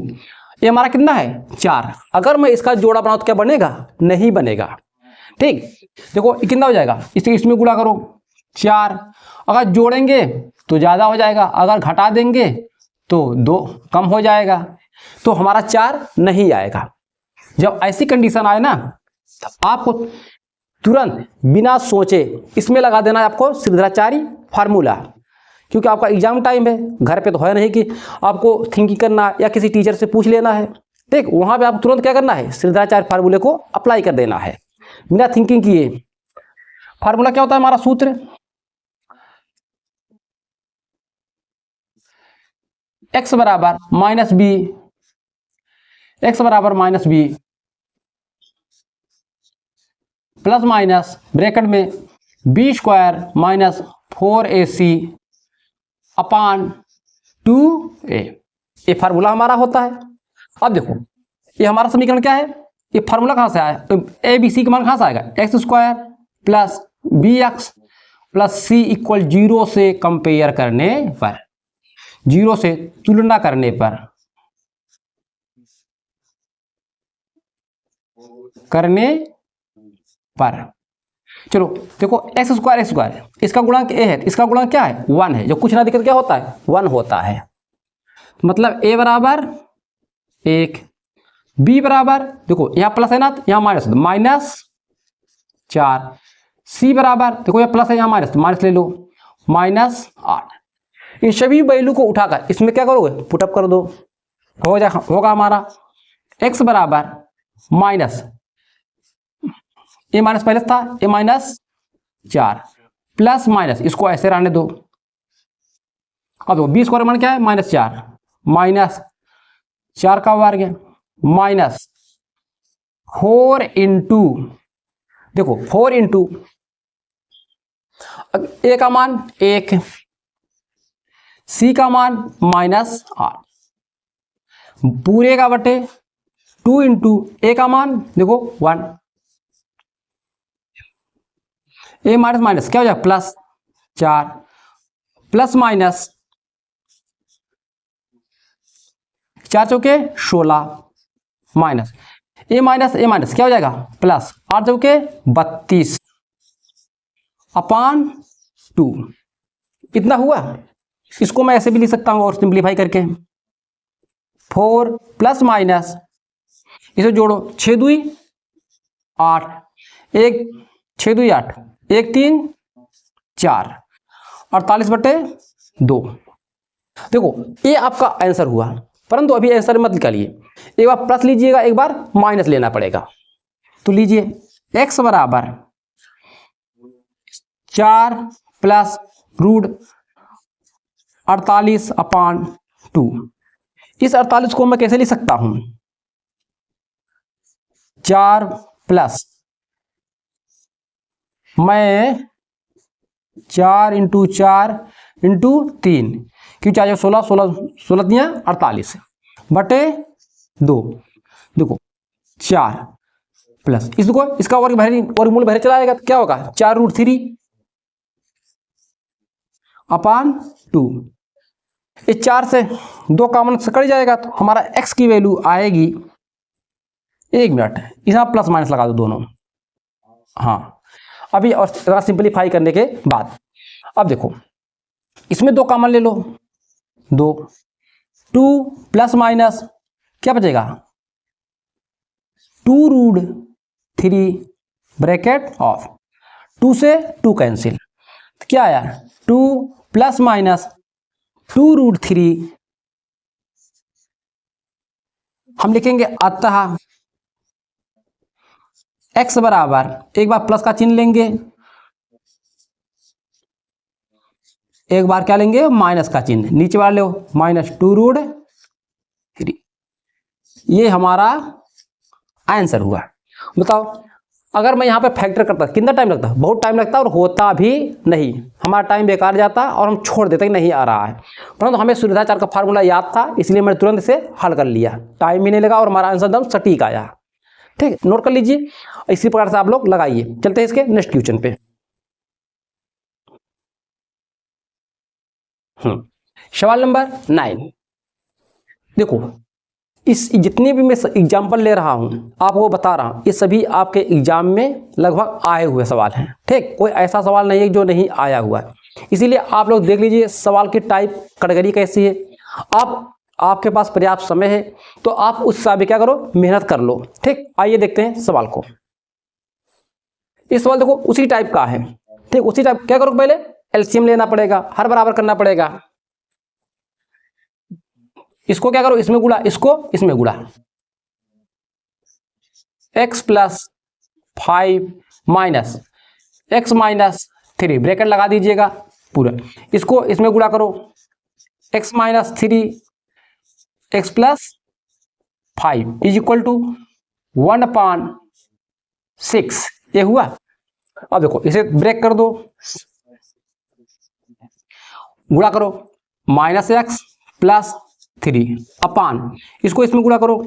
ये हमारा कितना है 4, अगर मैं इसका जोड़ा बनाऊं तो क्या बनेगा नहीं बनेगा, ठीक, देखो कितना हो जाएगा इसे इसमें गुणा करो 4, अगर जोड़ेंगे तो ज़्यादा हो जाएगा, अगर घटा देंगे तो 2 कम हो जाएगा, तो हमारा 4 नहीं आएगा। जब ऐसी कंडीशन आए ना तो आपको तुरंत बिना सोचे इसमें लगा देना है आपको सिद्धाचारी फार्मूला, क्योंकि आपका एग्जाम टाइम है, घर पे तो है नहीं कि आपको थिंकिंग करना या किसी टीचर से पूछ लेना है, ठीक, वहाँ पे आपको तुरंत क्या करना है सिद्धाचारी फार्मूले को अप्लाई कर देना है बिना थिंकिंग किए। फार्मूला क्या होता है हमारा सूत्र, x बराबर माइनस बी, x बराबर minus b plus minus bracket में b square minus 4ac upon 2a, ये फार्मूला हमारा होता है। अब देखो ये हमारा समीकरण क्या है, ये फार्मूला कहाँ से आया, तो ए बी सी का मान कहाँ से आएगा x square plus b x plus c equal 0 से कंपेयर करने पर, 0 से तुलना करने पर चलो देखो एक्स स्क्वायर इसका गुणांक ए है, इसका गुणांक क्या है 1 है, जो कुछ ना दिक्कत क्या होता है 1 होता है, मतलब ए बराबर 1, बी बराबर देखो यहाँ प्लस है ना यहाँ माइनस, -4, सी बराबर देखो यहाँ प्लस है यहाँ माइनस ले लो -8, इन सभी वैल्यू को उठाकर इसमें क्या करोगे पुटअप कर दो, होगा हमारा x बराबर माइनस, ये माइनस पहले था ये -4 प्लस माइनस इसको ऐसे रहने दो अब देखो बी स्क्वायर मान क्या है -4, -4 का वर्ग -4 इंटू, देखो 4 इंटू ए का मान 1, सी का मान -8, पूरे का बटे 2 इंटू ए का मान देखो 1, ए माइनस माइनस क्या हो जाएगा +4, प्लस माइनस 4 चौके 16, माइनस ए माइनस क्या हो जाएगा +8 चौके 32 अपान 2, इतना हुआ। इसको मैं ऐसे भी लिख सकता हूँ और सिंप्लीफाई करके 4 प्लस माइनस, इसे जोड़ो 6 दूई 8, 1 6 दूई 8, 1 3 4, 48/2। देखो ये आपका आंसर हुआ, परंतु अभी आंसर मत निकालिए, एक बार प्लस लीजिएगा, एक बार माइनस लेना पड़ेगा। तो लीजिए x बराबर 4 प्लस √48/2। इस 48 को मैं कैसे लिख सकता हूं, 4 प्लस, मैं 4 इंटू 4 इंटू 3, क्यों 4 16 16 16 48 बटे 2, देखो 4 प्लस इसको, इसका वर्गमूल बाहर चला जाएगा तो क्या होगा 4√3/2। इस 4 से 2 कॉमन से कट जाएगा तो हमारा x की वैल्यू आएगी, 1 मिनट यहाँ प्लस माइनस लगा दो दोनों। हाँ अभी और थोड़ा सिंपलीफाई करने के बाद अब देखो इसमें 2 कॉमन ले लो, 2 प्लस माइनस क्या बचेगा 2√3 ब्रैकेट ऑफ 2 से 2 कैंसिल, तो क्या आया 2 प्लस माइनस 2√3, हम लिखेंगे अतः x बराबर, एक बार प्लस का चिन्ह लेंगे, एक बार क्या लेंगे माइनस का चिन्ह, नीचे वाला लो -2√3। ये हमारा आंसर हुआ। बताओ अगर मैं यहाँ पे फैक्टर करता कितना टाइम लगता, बहुत टाइम लगता और होता भी नहीं, हमारा टाइम बेकार जाता और हम छोड़ देते कि नहीं आ रहा है, परंतु हमें सुविधाचार का फार्मूला याद था इसलिए मैंने तुरंत इसे हल कर लिया, टाइम भी नहीं लगा और हमारा आंसर एकदम सटीक आया। ठीक, नोट कर लीजिए, इसी प्रकार से आप लोग लगाइए। चलते हैं इसके नेक्स्ट क्वेश्चन पे। सवाल नंबर 9। देखो इस जितने भी मैं एग्जाम्पल ले रहा हूं आपको बता रहा हूं, ये सभी आपके एग्जाम में लगभग आए हुए सवाल हैं। ठीक, कोई ऐसा सवाल नहीं है जो नहीं आया हुआ है, इसीलिए आप लोग देख लीजिए सवाल की टाइप कैटेगरी कैसी है। आपके पास पर्याप्त समय है तो आप उस हिसाब से क्या करो, मेहनत कर लो। ठीक, आइए देखते हैं सवाल को। इस सवाल देखो उसी टाइप का है। ठीक, उसी टाइप क्या करो, पहले एलसीएम लेना पड़ेगा, हर बराबर करना पड़ेगा। इसको क्या करो, इसमें गुणा, इसको इसमें गुणा, x + 5 माइनस x - 3 ब्रैकेट लगा दीजिएगा पूरा, इसको इसमें गुणा करो, x - 3 x + 5 = 1/6। ये हुआ। अब देखो इसे ब्रेक कर दो, गुणा करो -x + 3 अपान, इसको इसमें गुणा करो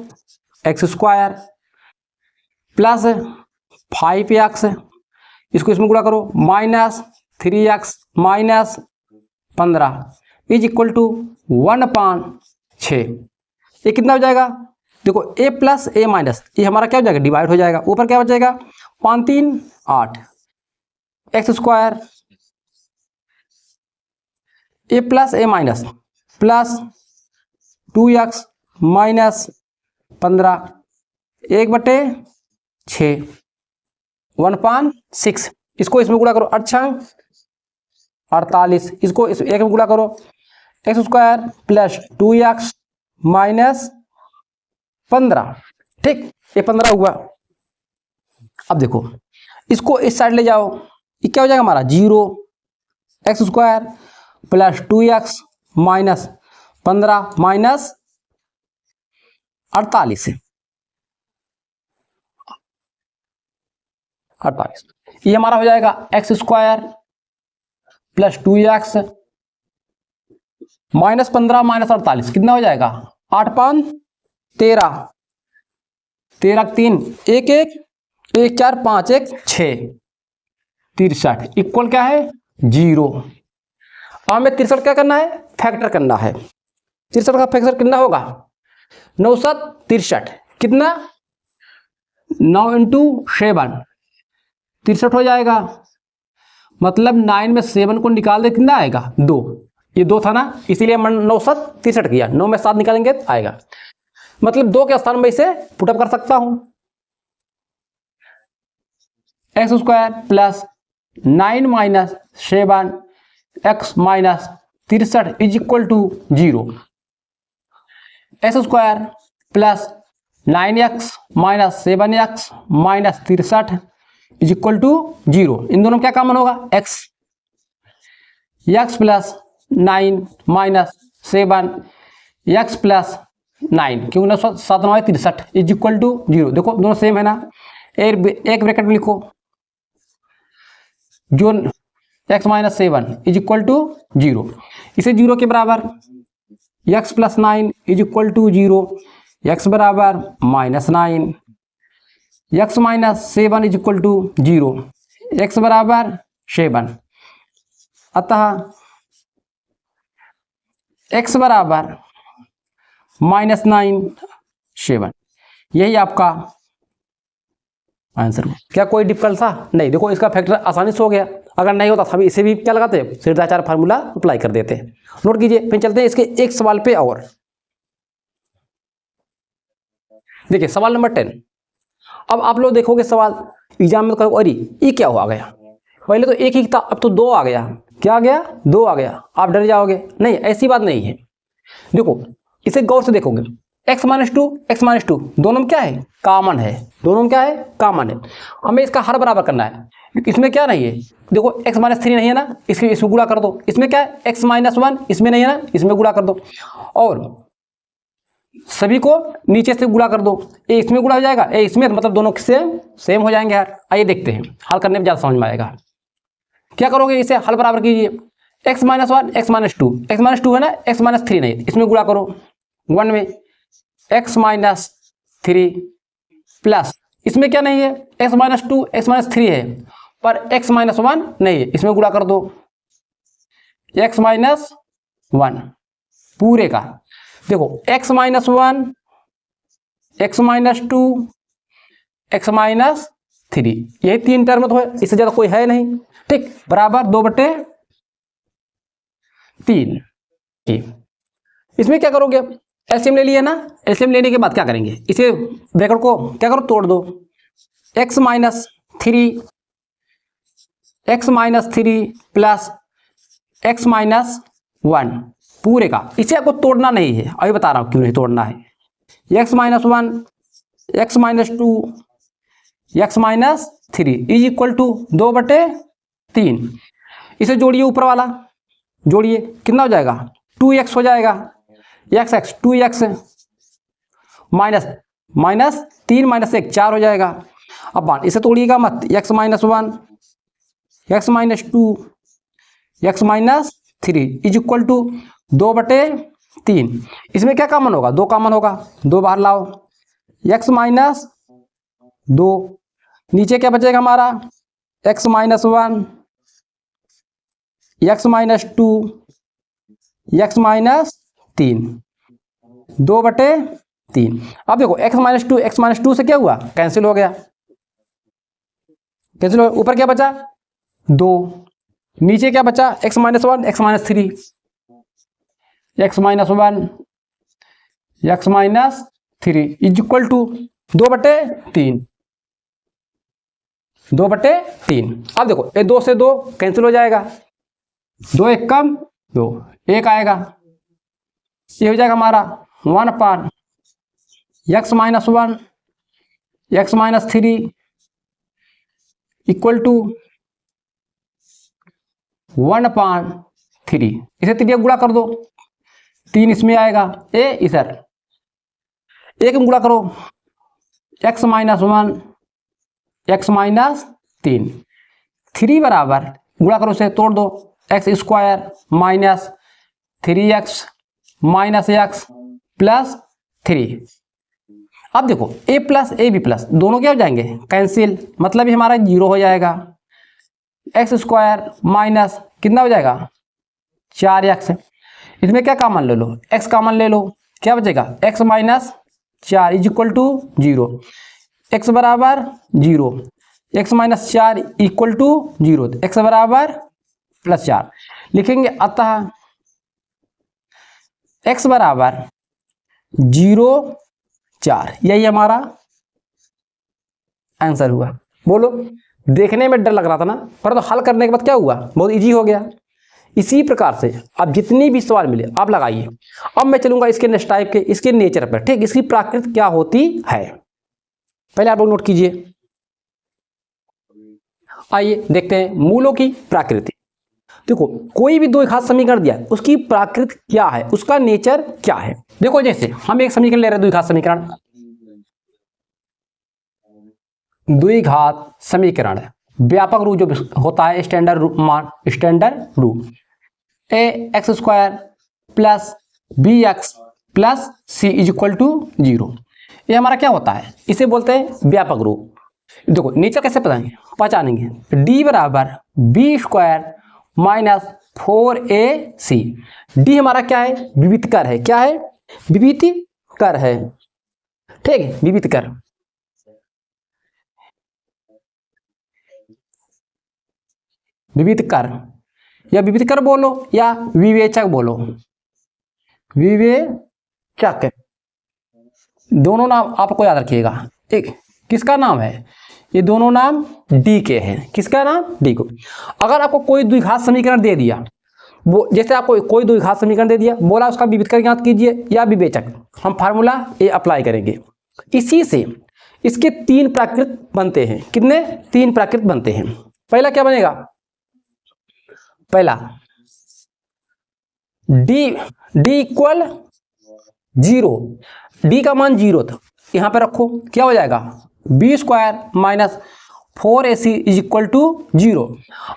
x² प्लस 5x, इसको इसमें गुणा करो -3x - 15 = 1/6। ये कितना हो जाएगा, देखो a + a-, ये हमारा क्या हो जाएगा डिवाइड हो जाएगा, ऊपर क्या बचेगा 5 3 8 x² a + a- plus 2x - 15 1/6 1/6, इसको इसमें गुणा करो 48, इसको इस एक में गुणा करो x² + 2x - 15। ठीक, ये 15 हुआ। अब देखो इसको इस साइड ले जाओ, ये क्या हो जाएगा हमारा 0, x² + 2x माइनस 15 माइनस 48 ये हमारा हो जाएगा x square plus 2x minus 15 minus 48 कितना हो जाएगा 8 5 13 13 3 1 1 1 4 5 1 6 63 इक्वल क्या है 0। अब हमें 63 क्या करना है फैक्टर करना है। 63 का फैक्टर कितना होगा 9 7 63 कितना 9 इंटू 7 63 हो जाएगा। मतलब 9 में 7 को निकाल दे कितना आएगा 2। ये 2 था ना इसीलिए मैं 9 7 63 किया। 9 में 7 निकालेंगे तो आएगा। मतलब 2 के स्थान में इसे पुटअप कर सकता हूं। X square plus 9 minus 7 x minus 63 is equal to 0। X square plus 9x minus 7x माइनस 63 इज इक्वल टू 0। इन दोनों में क्या कॉमन होगा x। x plus 9 minus 7 x plus 9 क्योंकि 7 9 63 इज इक्वल टू 0। देखो दोनों सेम है ना। एक ब्रैकेट में लिखो जो x minus 7 is equal to 0। इसे 0 के बराबर x plus 9 is equal to 0 x बराबर minus 9 x minus 7 is equal to 0 x बराबर 7। अतः x बराबर माइनस 9 7 यही आपका आंसर। क्या कोई डिफिकल्ट था नहीं। देखो इसका फैक्टर आसानी से हो गया। अगर नहीं होता हम इसे भी क्या लगाते सीधाचार फार्मूला अप्लाई कर देते। नोट कीजिए। फिर चलते हैं इसके एक सवाल पे और। देखिए सवाल नंबर 10। अब आप लोग देखोगे सवाल एग्जाम में कहोगे अरे ये क्या हुआ गया। पहले तो एक ही था अब तो 2 आ गया। क्या आ गया 2 आ गया। आप डर जाओगे नहीं ऐसी बात नहीं है। देखो इसे गौर से देखोगे x माइनस 2 दोनों में क्या है कॉमन है। दोनों में क्या है कॉमन है। हमें इसका हर बराबर करना है। इसमें क्या नहीं है देखो x माइनस 3 नहीं है ना इसमें गुणा कर दो। इसमें क्या है x माइनस 1 इसमें नहीं है ना इसमें गुणा कर दो। और सभी को नीचे से गुणा कर दो। ए इसमें गुणा हो जाएगा ए इसमें मतलब दोनों सेम हो जाएंगे यार। आइए देखते हैं हल करने में ज़्यादा समझ में आएगा। क्या करोगे इसे हल बराबर कीजिए x माइनस 1 x माइनस 2 है ना x माइनस 3 नहीं इसमें गुणा करो 1 में x माइनस 3 प्लस इसमें क्या नहीं है x माइनस 2 x माइनस 3 है पर x माइनस 1 नहीं है इसमें गुणा कर दो x माइनस 1 पूरे का। देखो x minus 1 x minus 2 x minus 3 यही 3 टर्म तो है इससे ज़्यादा कोई है नहीं। ठीक बराबर 2/3। इसमें क्या करोगे एलसीएम ले लिया ना। एलसीएम लेने के बाद क्या करेंगे इसे ब्रैकेट को क्या करो तोड़ दो x minus 3 plus x minus 1 पूरे का। इसे आपको तोड़ना नहीं है अभी बता रहा हूँ क्यों नहीं तोड़ना है। x minus 1 x minus 2 x minus 3 is equal to 2/3। इसे जोड़िए ऊपर वाला जोड़िए कितना हो जाएगा 2x हो जाएगा x 2x माइनस 3 माइनस 1 4 हो जाएगा। अब इसे तोड़िएगा मत x minus 1 x minus 2 x minus 3 is equal to 2/3। इसमें क्या कॉमन होगा 2 कॉमन होगा 2 बाहर लाओ x माइनस 2 नीचे क्या बचेगा हमारा x minus 1 x minus 2 x minus 3 2/3। अब देखो x माइनस 2 से क्या हुआ कैंसिल हो गया। कैंसिल हो ऊपर क्या बचा 2 नीचे क्या बचा x minus 1 x minus 3 x minus 1 x minus 3 is equal to 2/3। अब देखो ये 2 से 2 कैंसिल हो जाएगा 2 1 कम 2 1 आएगा। ये हो जाएगा हमारा 1/x minus 1 x minus 3 equal to 1/3। इसे 3 गुणा कर दो 3 इसमें आएगा, ए इधर, एक में गुणा करो, x माइनस 1 x माइनस 3, 3 बराबर गुणा करो से तोड़ दो, x square minus 3x minus x plus 3। अब देखो a plus a b plus दोनों क्या हो जाएंगे, कैंसिल, मतलब ये हमारा 0 हो जाएगा। एक्स स्क्वायर माइनस कितना हो जाएगा 4x, इसमें क्या कॉमन ले लो, x कॉमन ले लो, क्या बचेगा x minus 4 is equal to 0, x बराबर 0, x minus 4 equal to 0, x बराबर प्लस 4 लिखेंगे। अतः x बराबर 0 4, यही हमारा आंसर हुआ। बोलो, देखने में डर लग रहा था ना, पर तो हल करने के बाद क्या हुआ, बहुत इजी हो गया। इसी प्रकार से अब जितनी भी सवाल मिले आप लगाइए। अब मैं चलूंगा इसके नेक्स्ट टाइप के, इसके नेचर पर, ठीक, इसकी प्रकृति क्या होती है, पहले आप लोग नोट कीजिए। आइए देखते हैं मूलों की प्रकृति। देखो, कोई भी द्विघात समीकरण दिया है, उसकी प्रकृति क्या है, उसका नेचर क्या है। देखो, जैसे हम एक समीकरण ले रहे हैं, द्विघात समीकरण, द्विघात समीकरण व्यापक रूप जो होता है, स्टैंडर्ड रूप, मान स्टैंडर्ड रूप, a x square plus b x plus c is equal to 0, ये हमारा क्या होता है, इसे बोलते हैं व्यापक रूप। देखो नेचर कैसे पहचानेंगे, डी बराबर B square minus 4ac, D हमारा क्या है, विवितकर है, क्या है, विवितकर है, ठीक है, विवितकर। विवितकर या विवितकर बोलो या विवेचक बोलो, विवेचक, दोनों नाम आपको याद रखिएगा। ठीक, किसका नाम है, ये दोनों नाम डी के हैं, किसका नाम, डी को। अगर आपको कोई द्विघात समीकरण दे दिया, वो जैसे आपको कोई द्विघात समीकरण दे दिया, बोला उसका विवितकर ज्ञात कीजिए या विवेचक, हम फार्मूला ये अप्लाई करेंगे। इसी से इसके 3 प्राकृत बनते हैं, कितने, 3 प्राकृत बनते हैं। पहला क्या बनेगा, पहला डी इक्वल 0, डी का मान 0 था, यहां पे रखो, क्या हो जाएगा, B square minus 4ac is equal to 0,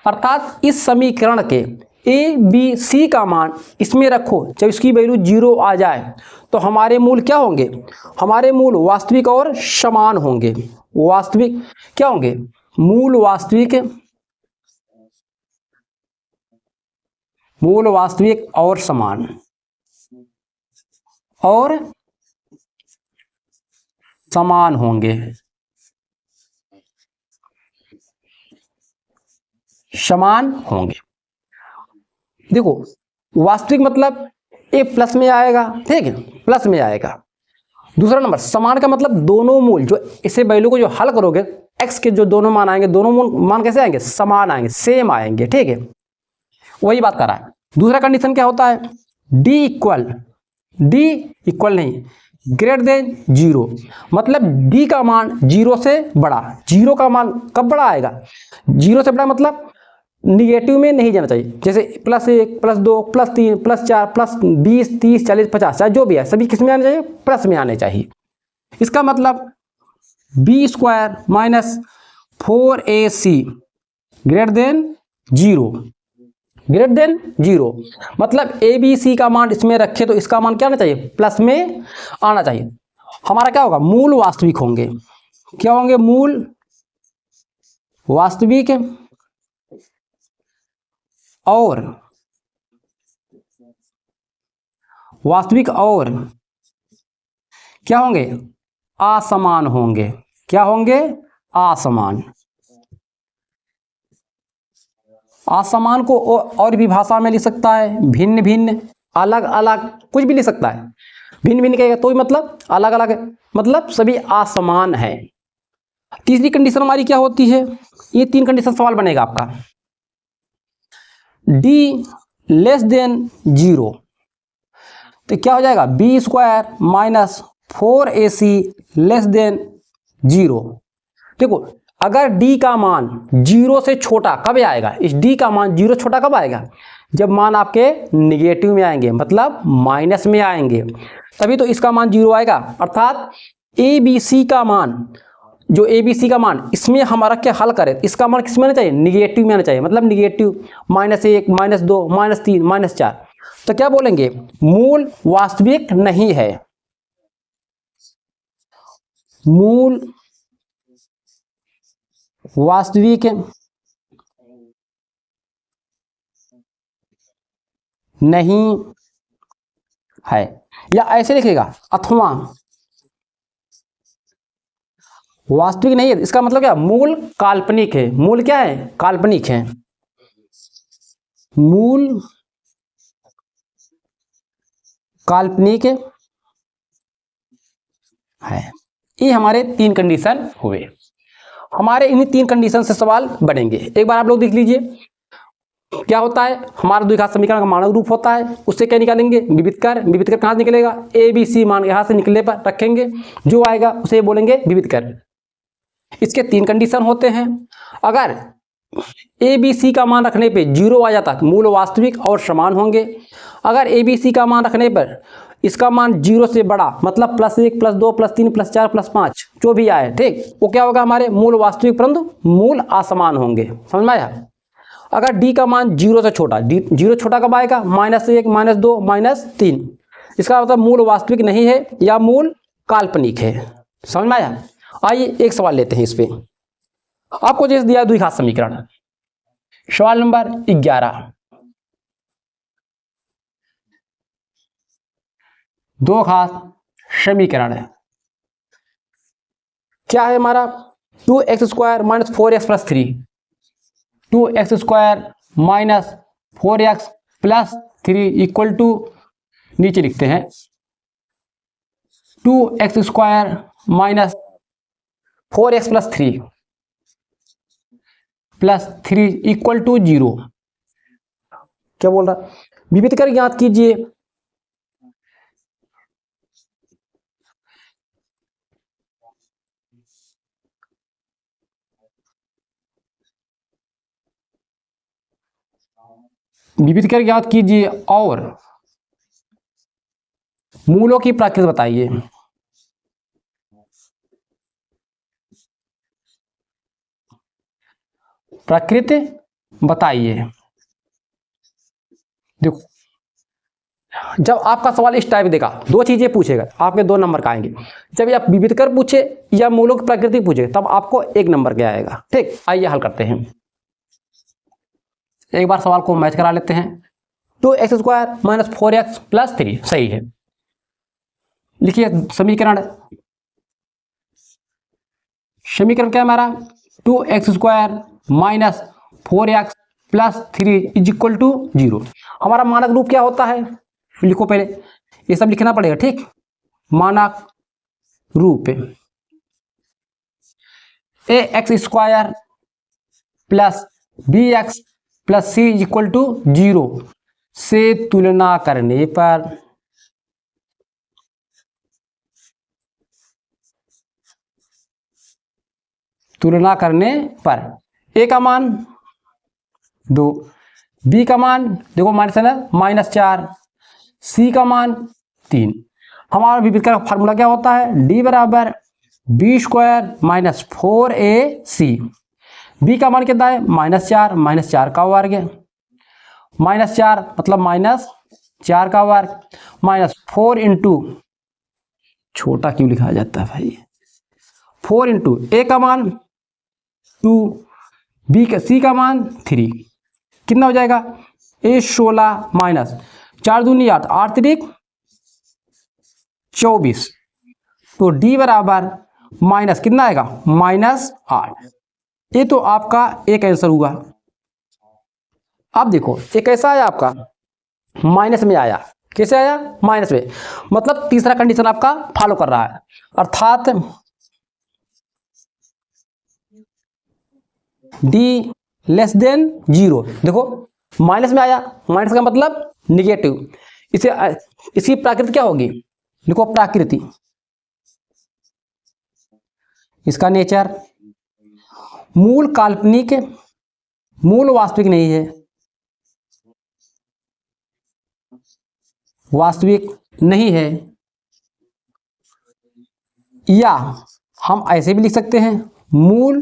अर्थात इस समीकरण के ए बी सी का मान इसमें रखो, जब इसकी वैल्यू 0 आ जाए तो हमारे मूल क्या होंगे, हमारे मूल वास्तविक और समान होंगे। वास्तविक क्या होंगे, मूल वास्तविक, मूल वास्तविक और समान, और समान होंगे, समान होंगे। देखो वास्तविक मतलब ए प्लस में आएगा, ठीक है, प्लस में आएगा। दूसरा नंबर समान का मतलब दोनों मूल, जो इसे वैल्यू को जो हल करोगे, एक्स के जो दोनों मान आएंगे, दोनों मान कैसे आएंगे, समान आएंगे, सेम आएंगे, ठीक है, वही बात कर रहा है। दूसरा कंडीशन क्या होता है, डी इक्वल नहीं, ग्रेटर देन 0, मतलब डी का मान 0 से बड़ा। 0 का मान कब बड़ा आएगा, 0 से बड़ा मतलब निगेटिव में नहीं जाना चाहिए, जैसे +1 +2 +3 +4 +20 30 40 50, चाहे जो भी है, सभी किस में आने चाहिए, प्लस में आने चाहिए। इसका मतलब B square minus 4ac greater than 0, greater than 0, मतलब ए बी सी का मान इसमें रखे तो इसका मान क्या आना चाहिए, प्लस में आना चाहिए। हमारा क्या होगा, मूल वास्तविक होंगे, क्या होंगे, मूल वास्तविक और क्या होंगे, असमान होंगे, क्या होंगे, असमान। असमान को और भी भाषा में लिख सकता है, भिन्न भिन्न, अलग अलग, कुछ भी लिख सकता है। भिन्न भिन्न कहेगा तो मतलब अलग अलग, मतलब सभी असमान है। तीसरी कंडीशन हमारी क्या होती है, ये 3 कंडीशन सवाल बनेगा आपका, डी लेस देन 0, तो क्या हो जाएगा, B square minus 4ac less than 0। देखो अगर d का मान 0 से छोटा कब आएगा, इस d का मान 0 छोटा कब आएगा, जब मान आपके निगेटिव में आएंगे, मतलब माइनस में आएंगे, तभी तो इसका मान 0 आएगा। अर्थात ए बी सी का मान, जो ए बी सी का मान इसमें हमारा क्या हल करें, इसका मान किस में आना चाहिए, निगेटिव में आना चाहिए। मतलब निगेटिव -1 -2 -3 -4, तो क्या बोलेंगे, मूल वास्तविक नहीं है, मूल वास्तविक नहीं है। या ऐसे लिखेगा, अथवा वास्तविक नहीं है, इसका मतलब क्या, मूल काल्पनिक है। मूल क्या है, काल्पनिक है। मूल काल्पनिक है। ये हमारे 3 कंडीशन हुए। हमारे इन्हीं 3 कंडीशन से सवाल बनेंगे। एक बार आप लोग देख लीजिए क्या होता है। हमारा द्विघात समीकरण का मानक रूप होता है, उससे क्या निकालेंगे, विविधकर। विविधकर कहाँ से निकलेगा, ए बी सी मान यहाँ से निकलने पर रखेंगे, जो आएगा उसे बोलेंगे विविधकर। इसके 3 कंडीशन होते हैं। अगर ए बी सी का मान रखने पे 0 आ जाता, मूल वास्तविक और समान होंगे। अगर ए बी सी का मान रखने पर इसका मान 0 से बड़ा, मतलब +1 +2 +3 +4 +5 जो भी आए, ठीक, वो क्या होगा, हमारे मूल वास्तविक परंतु मूल असमान होंगे। समझ में आया। अगर डी का मान 0 से छोटा, डी 0 छोटा कब आएगा, -1 -2 -3, इसका मतलब मूल वास्तविक नहीं है या मूल काल्पनिक है। समझ में आया। आइए एक सवाल लेते हैं इस पे। आपको जैसे दिया द्विघात समीकरण, सवाल नंबर 11, द्विघात समीकरण है, क्या है हमारा, 2x² - 4x + 3, 2x² - 4x + 3 equal to, नीचे लिखते हैं 2x² - 4x + 3 +3 इक्वल टू 0। क्या बोल रहा, विविधकर ज्ञात कीजिए। विविधकर ज्ञात कीजिए और मूलों की प्रकृति बताइए। प्रकृति बताइए। देखो, जब आपका सवाल इस टाइप देगा, 2 चीजें पूछेगा, आपके 2 नंबर का आएंगे। जब आप विविधकर पूछे या मूलों की प्रकृति पूछे, तब आपको 1 नंबर के आएगा। ठीक, आइए हल करते हैं। एक बार सवाल को मैच करा लेते हैं। 2x² - 4x + 3 सही है। लिखिए समीकरण, समीकरण क्या है हमारा, 2x² - 4x + 3 इक्वल टू 0। हमारा मानक रूप क्या होता है, लिखो पहले, ये सब लिखना पड़ेगा, ठीक। मानक रूप ax² + bx + c equal to 0 से तुलना करने पर a का मान 2, b का मान देखो -4, c का मान 3। हमारा विविधकर का फार्मूला क्या होता है, d = b² - 4ac। b का मान कितना है, -4, -4 का वर्ग, -4 मतलब -4 का वर्ग, -4 इंटू, छोटा क्यों लिखा जाता है भाई, 4 इंटू a का मान 2, b का c का मान 3, कितना हो जाएगा, a 16 - 4 दूनी 8, 8 त्रिक 24, तो d बराबर माइनस कितना आएगा, -8। ये तो आपका एक आंसर हुआ। अब देखो ये कैसा आया आपका, माइनस में आया। कैसे आया, माइनस में, मतलब तीसरा कंडीशन आपका फॉलो कर रहा है, अर्थात d < 0। देखो माइनस में आया, माइनस का मतलब निगेटिव। इसे इसकी प्रकृति क्या होगी, देखो प्रकृति, इसका नेचर मूल काल्पनिक, मूल वास्तविक नहीं है। वास्तविक नहीं है, या हम ऐसे भी लिख सकते हैं मूल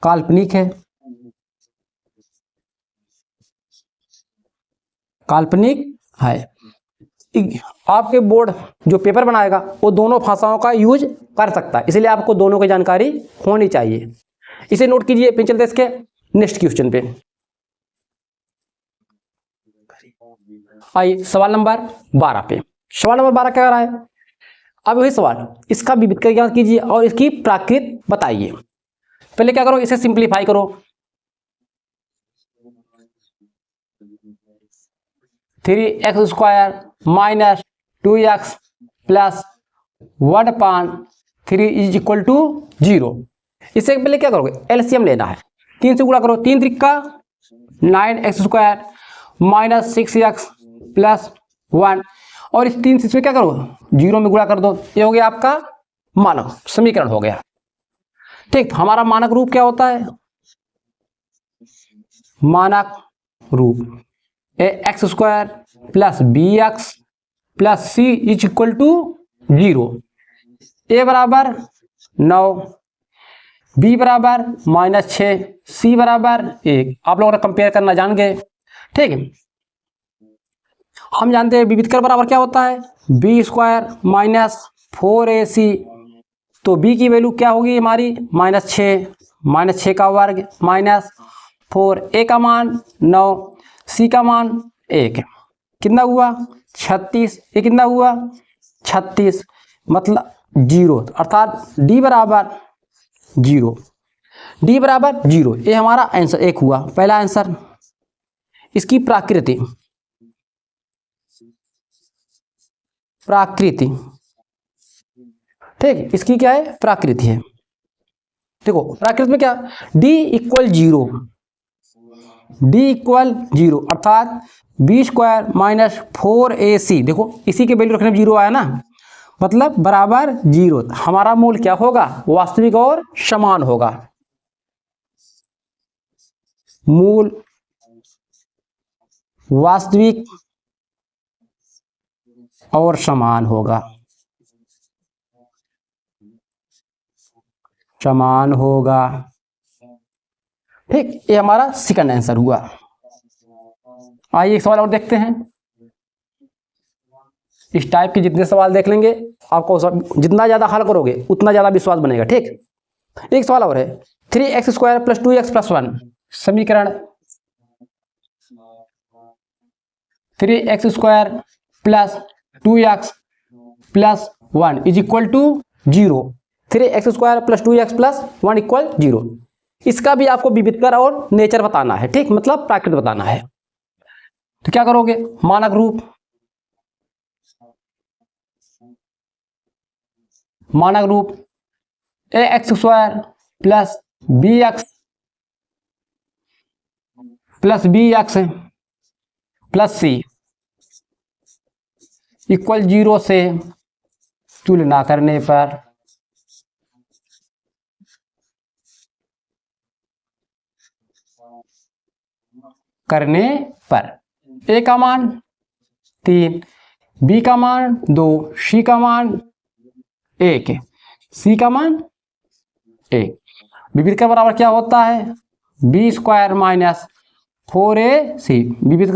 काल्पनिक है, काल्पनिक है। आपके बोर्ड जो पेपर बनाएगा वो दोनों भाषाओं का यूज कर सकता है, इसलिए आपको दोनों की जानकारी होनी चाहिए। इसे नोट कीजिए। फिर चलते इसके नेक्स्ट क्वेश्चन पे। आइए सवाल नंबर 12 पे। सवाल नंबर 12 क्या कह रहा है? अब वही सवाल, इसका विविध ज्ञान कीजिए और इसकी प्राकृत बताइए। पहले क्या करो, इसे सिंप्लीफाई करो। 3x² minus 2x plus 1/3 is equal to 0। इससे पहले क्या करोगे, एलसीएम लेना है। 3 से गुणा करो, 3 Trika 9x² minus 6x plus 1, और इस 3 से इसमें क्या करो, 0 में गुणा कर दो। ये हो गया आपका मानक समीकरण हो गया। ठीक, हमारा मानक रूप क्या होता है? मानक रूप ax² plus bx plus c is equal to 0। a बराबर 9, b बराबर -6, c बराबर 1। आप लोगों ने कंपेयर करना जान गए। ठीक है, हम जानते हैं विविध कर बराबर क्या होता है, b² माइनस 4ac। तो b की वैल्यू क्या होगी हमारी, -6 का वर्ग माइनस 4, a का मान 9, c का मान 1, कितना हुआ 36। ये कितना हुआ 36, मतलब 0, अर्थात d बराबर 0। d बराबर 0, ये हमारा आंसर 1 हुआ, पहला आंसर। इसकी प्राकृति, ठीक, इसकी क्या है, प्राकृति है। देखो प्राकृति में क्या, d इक्वल 0, अर्थात b² माइनस 4ac। देखो इसी के वैल्यू रखने में 0 आया ना, मतलब बराबर 0। हमारा मूल क्या होगा, वास्तविक और समान होगा। मूल वास्तविक और समान होगा, समान होगा। ठीक, ये हमारा सेकंड आंसर हुआ। आइए एक सवाल और देखते हैं। इस टाइप के जितने सवाल देख लेंगे, आपको जितना ज़्यादा हल करोगे उतना ज़्यादा विश्वास बनेगा। ठीक, एक सवाल और है, 3x² प्लस 2x प्लस 1। समीकरण 3x² plus 2x plus 1 is equal to 0। 3x² plus 2x plus 1 equal 0। इसका भी आपको विविधकर और नेचर बताना है। ठीक, मतलब प्राकृत बताना है। तो क्या करोगे, मानक रूप, ax² plus bx plus c equal 0 से तुलना करने पर a का मान 3, b का मान 2, c का मान 1, c का मान 1। विविध का बराबर क्या होता है, b² माइनस 4ac। विविध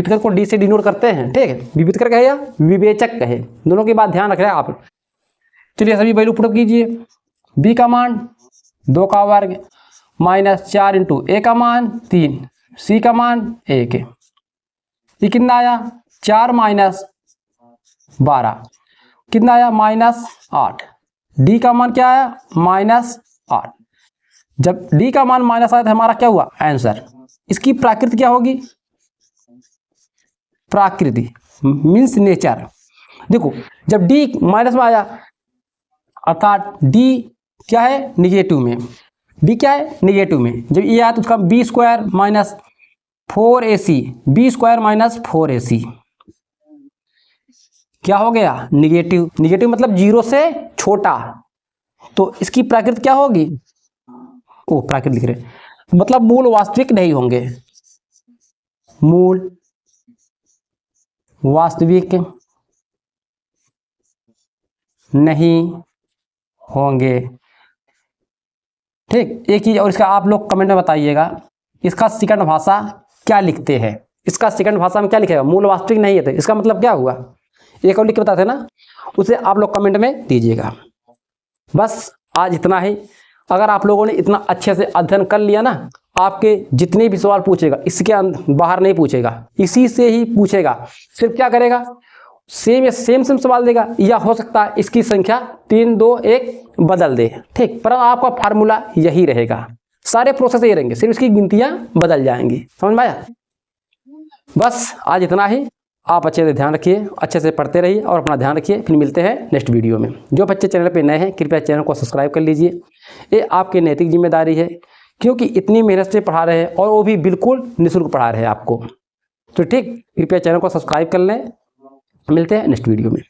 कर को d से डिनोट करते हैं। ठीक है, विविध कर कहे या विवेचक कहे, दोनों की बात ध्यान रख रहे हैं आप। चलिए सभी वैल्यू पुट किजिए। b का मान 2 का वर्ग माइनस 4 इंटू a का मान 3, c का मान 1। ये कितना आया, 4 माइनस 12, कितना आया, -8। d का मान क्या आया, -8। जब d का मान -8 हमारा क्या हुआ, आंसर। इसकी प्राकृति क्या होगी, प्राकृति मीन्स नेचर। देखो जब d माइनस में आया, अर्थात d क्या है, निगेटिव में। d क्या है, निगेटिव में। जब ये आया तो उसका b² minus 4ac, b² minus 4ac क्या हो गया, निगेटिव। निगेटिव मतलब 0 से छोटा। तो इसकी प्राकृत क्या होगी, ओ प्राकृत लिख रहे, मतलब मूल वास्तविक नहीं होंगे, मूल वास्तविक नहीं होंगे। ठीक, एक चीज और इसका आप लोग कमेंट में बताइएगा, इसका सेकंड भाषा क्या लिखते हैं, इसका सेकंड भाषा में क्या लिखेगा, मूल वास्तविक नहीं है तो इसका मतलब क्या हुआ, एक और लिख के बताते ना, उसे आप लोग कमेंट में दीजिएगा। बस आज इतना ही। अगर आप लोगों ने इतना अच्छे से अध्ययन कर लिया ना, आपके जितने भी सवाल पूछेगा इसके बाहर नहीं पूछेगा, इसी से ही पूछेगा। सिर्फ क्या करेगा, सेम सवाल देगा, या हो सकता है इसकी संख्या 3 2 1 बदल दे। ठीक, पर आपका फार्मूला यही रहेगा, सारे प्रोसेस यही रहेंगे, सिर्फ इसकी गिनतियां बदल जाएंगी। समझ में आया? बस आज इतना ही। आप अच्छे से ध्यान रखिए, अच्छे से पढ़ते रहिए और अपना ध्यान रखिए। फिर मिलते हैं नेक्स्ट वीडियो में। जो बच्चे चैनल पे नए हैं कृपया चैनल को सब्सक्राइब कर लीजिए, ये आपकी नैतिक जिम्मेदारी है, क्योंकि इतनी मेहनत से पढ़ा रहे हैं और वो भी बिल्कुल निःशुल्क पढ़ा रहे हैं आपको। तो ठीक, कृपया चैनल को सब्सक्राइब कर लें। मिलते हैं नेक्स्ट वीडियो में।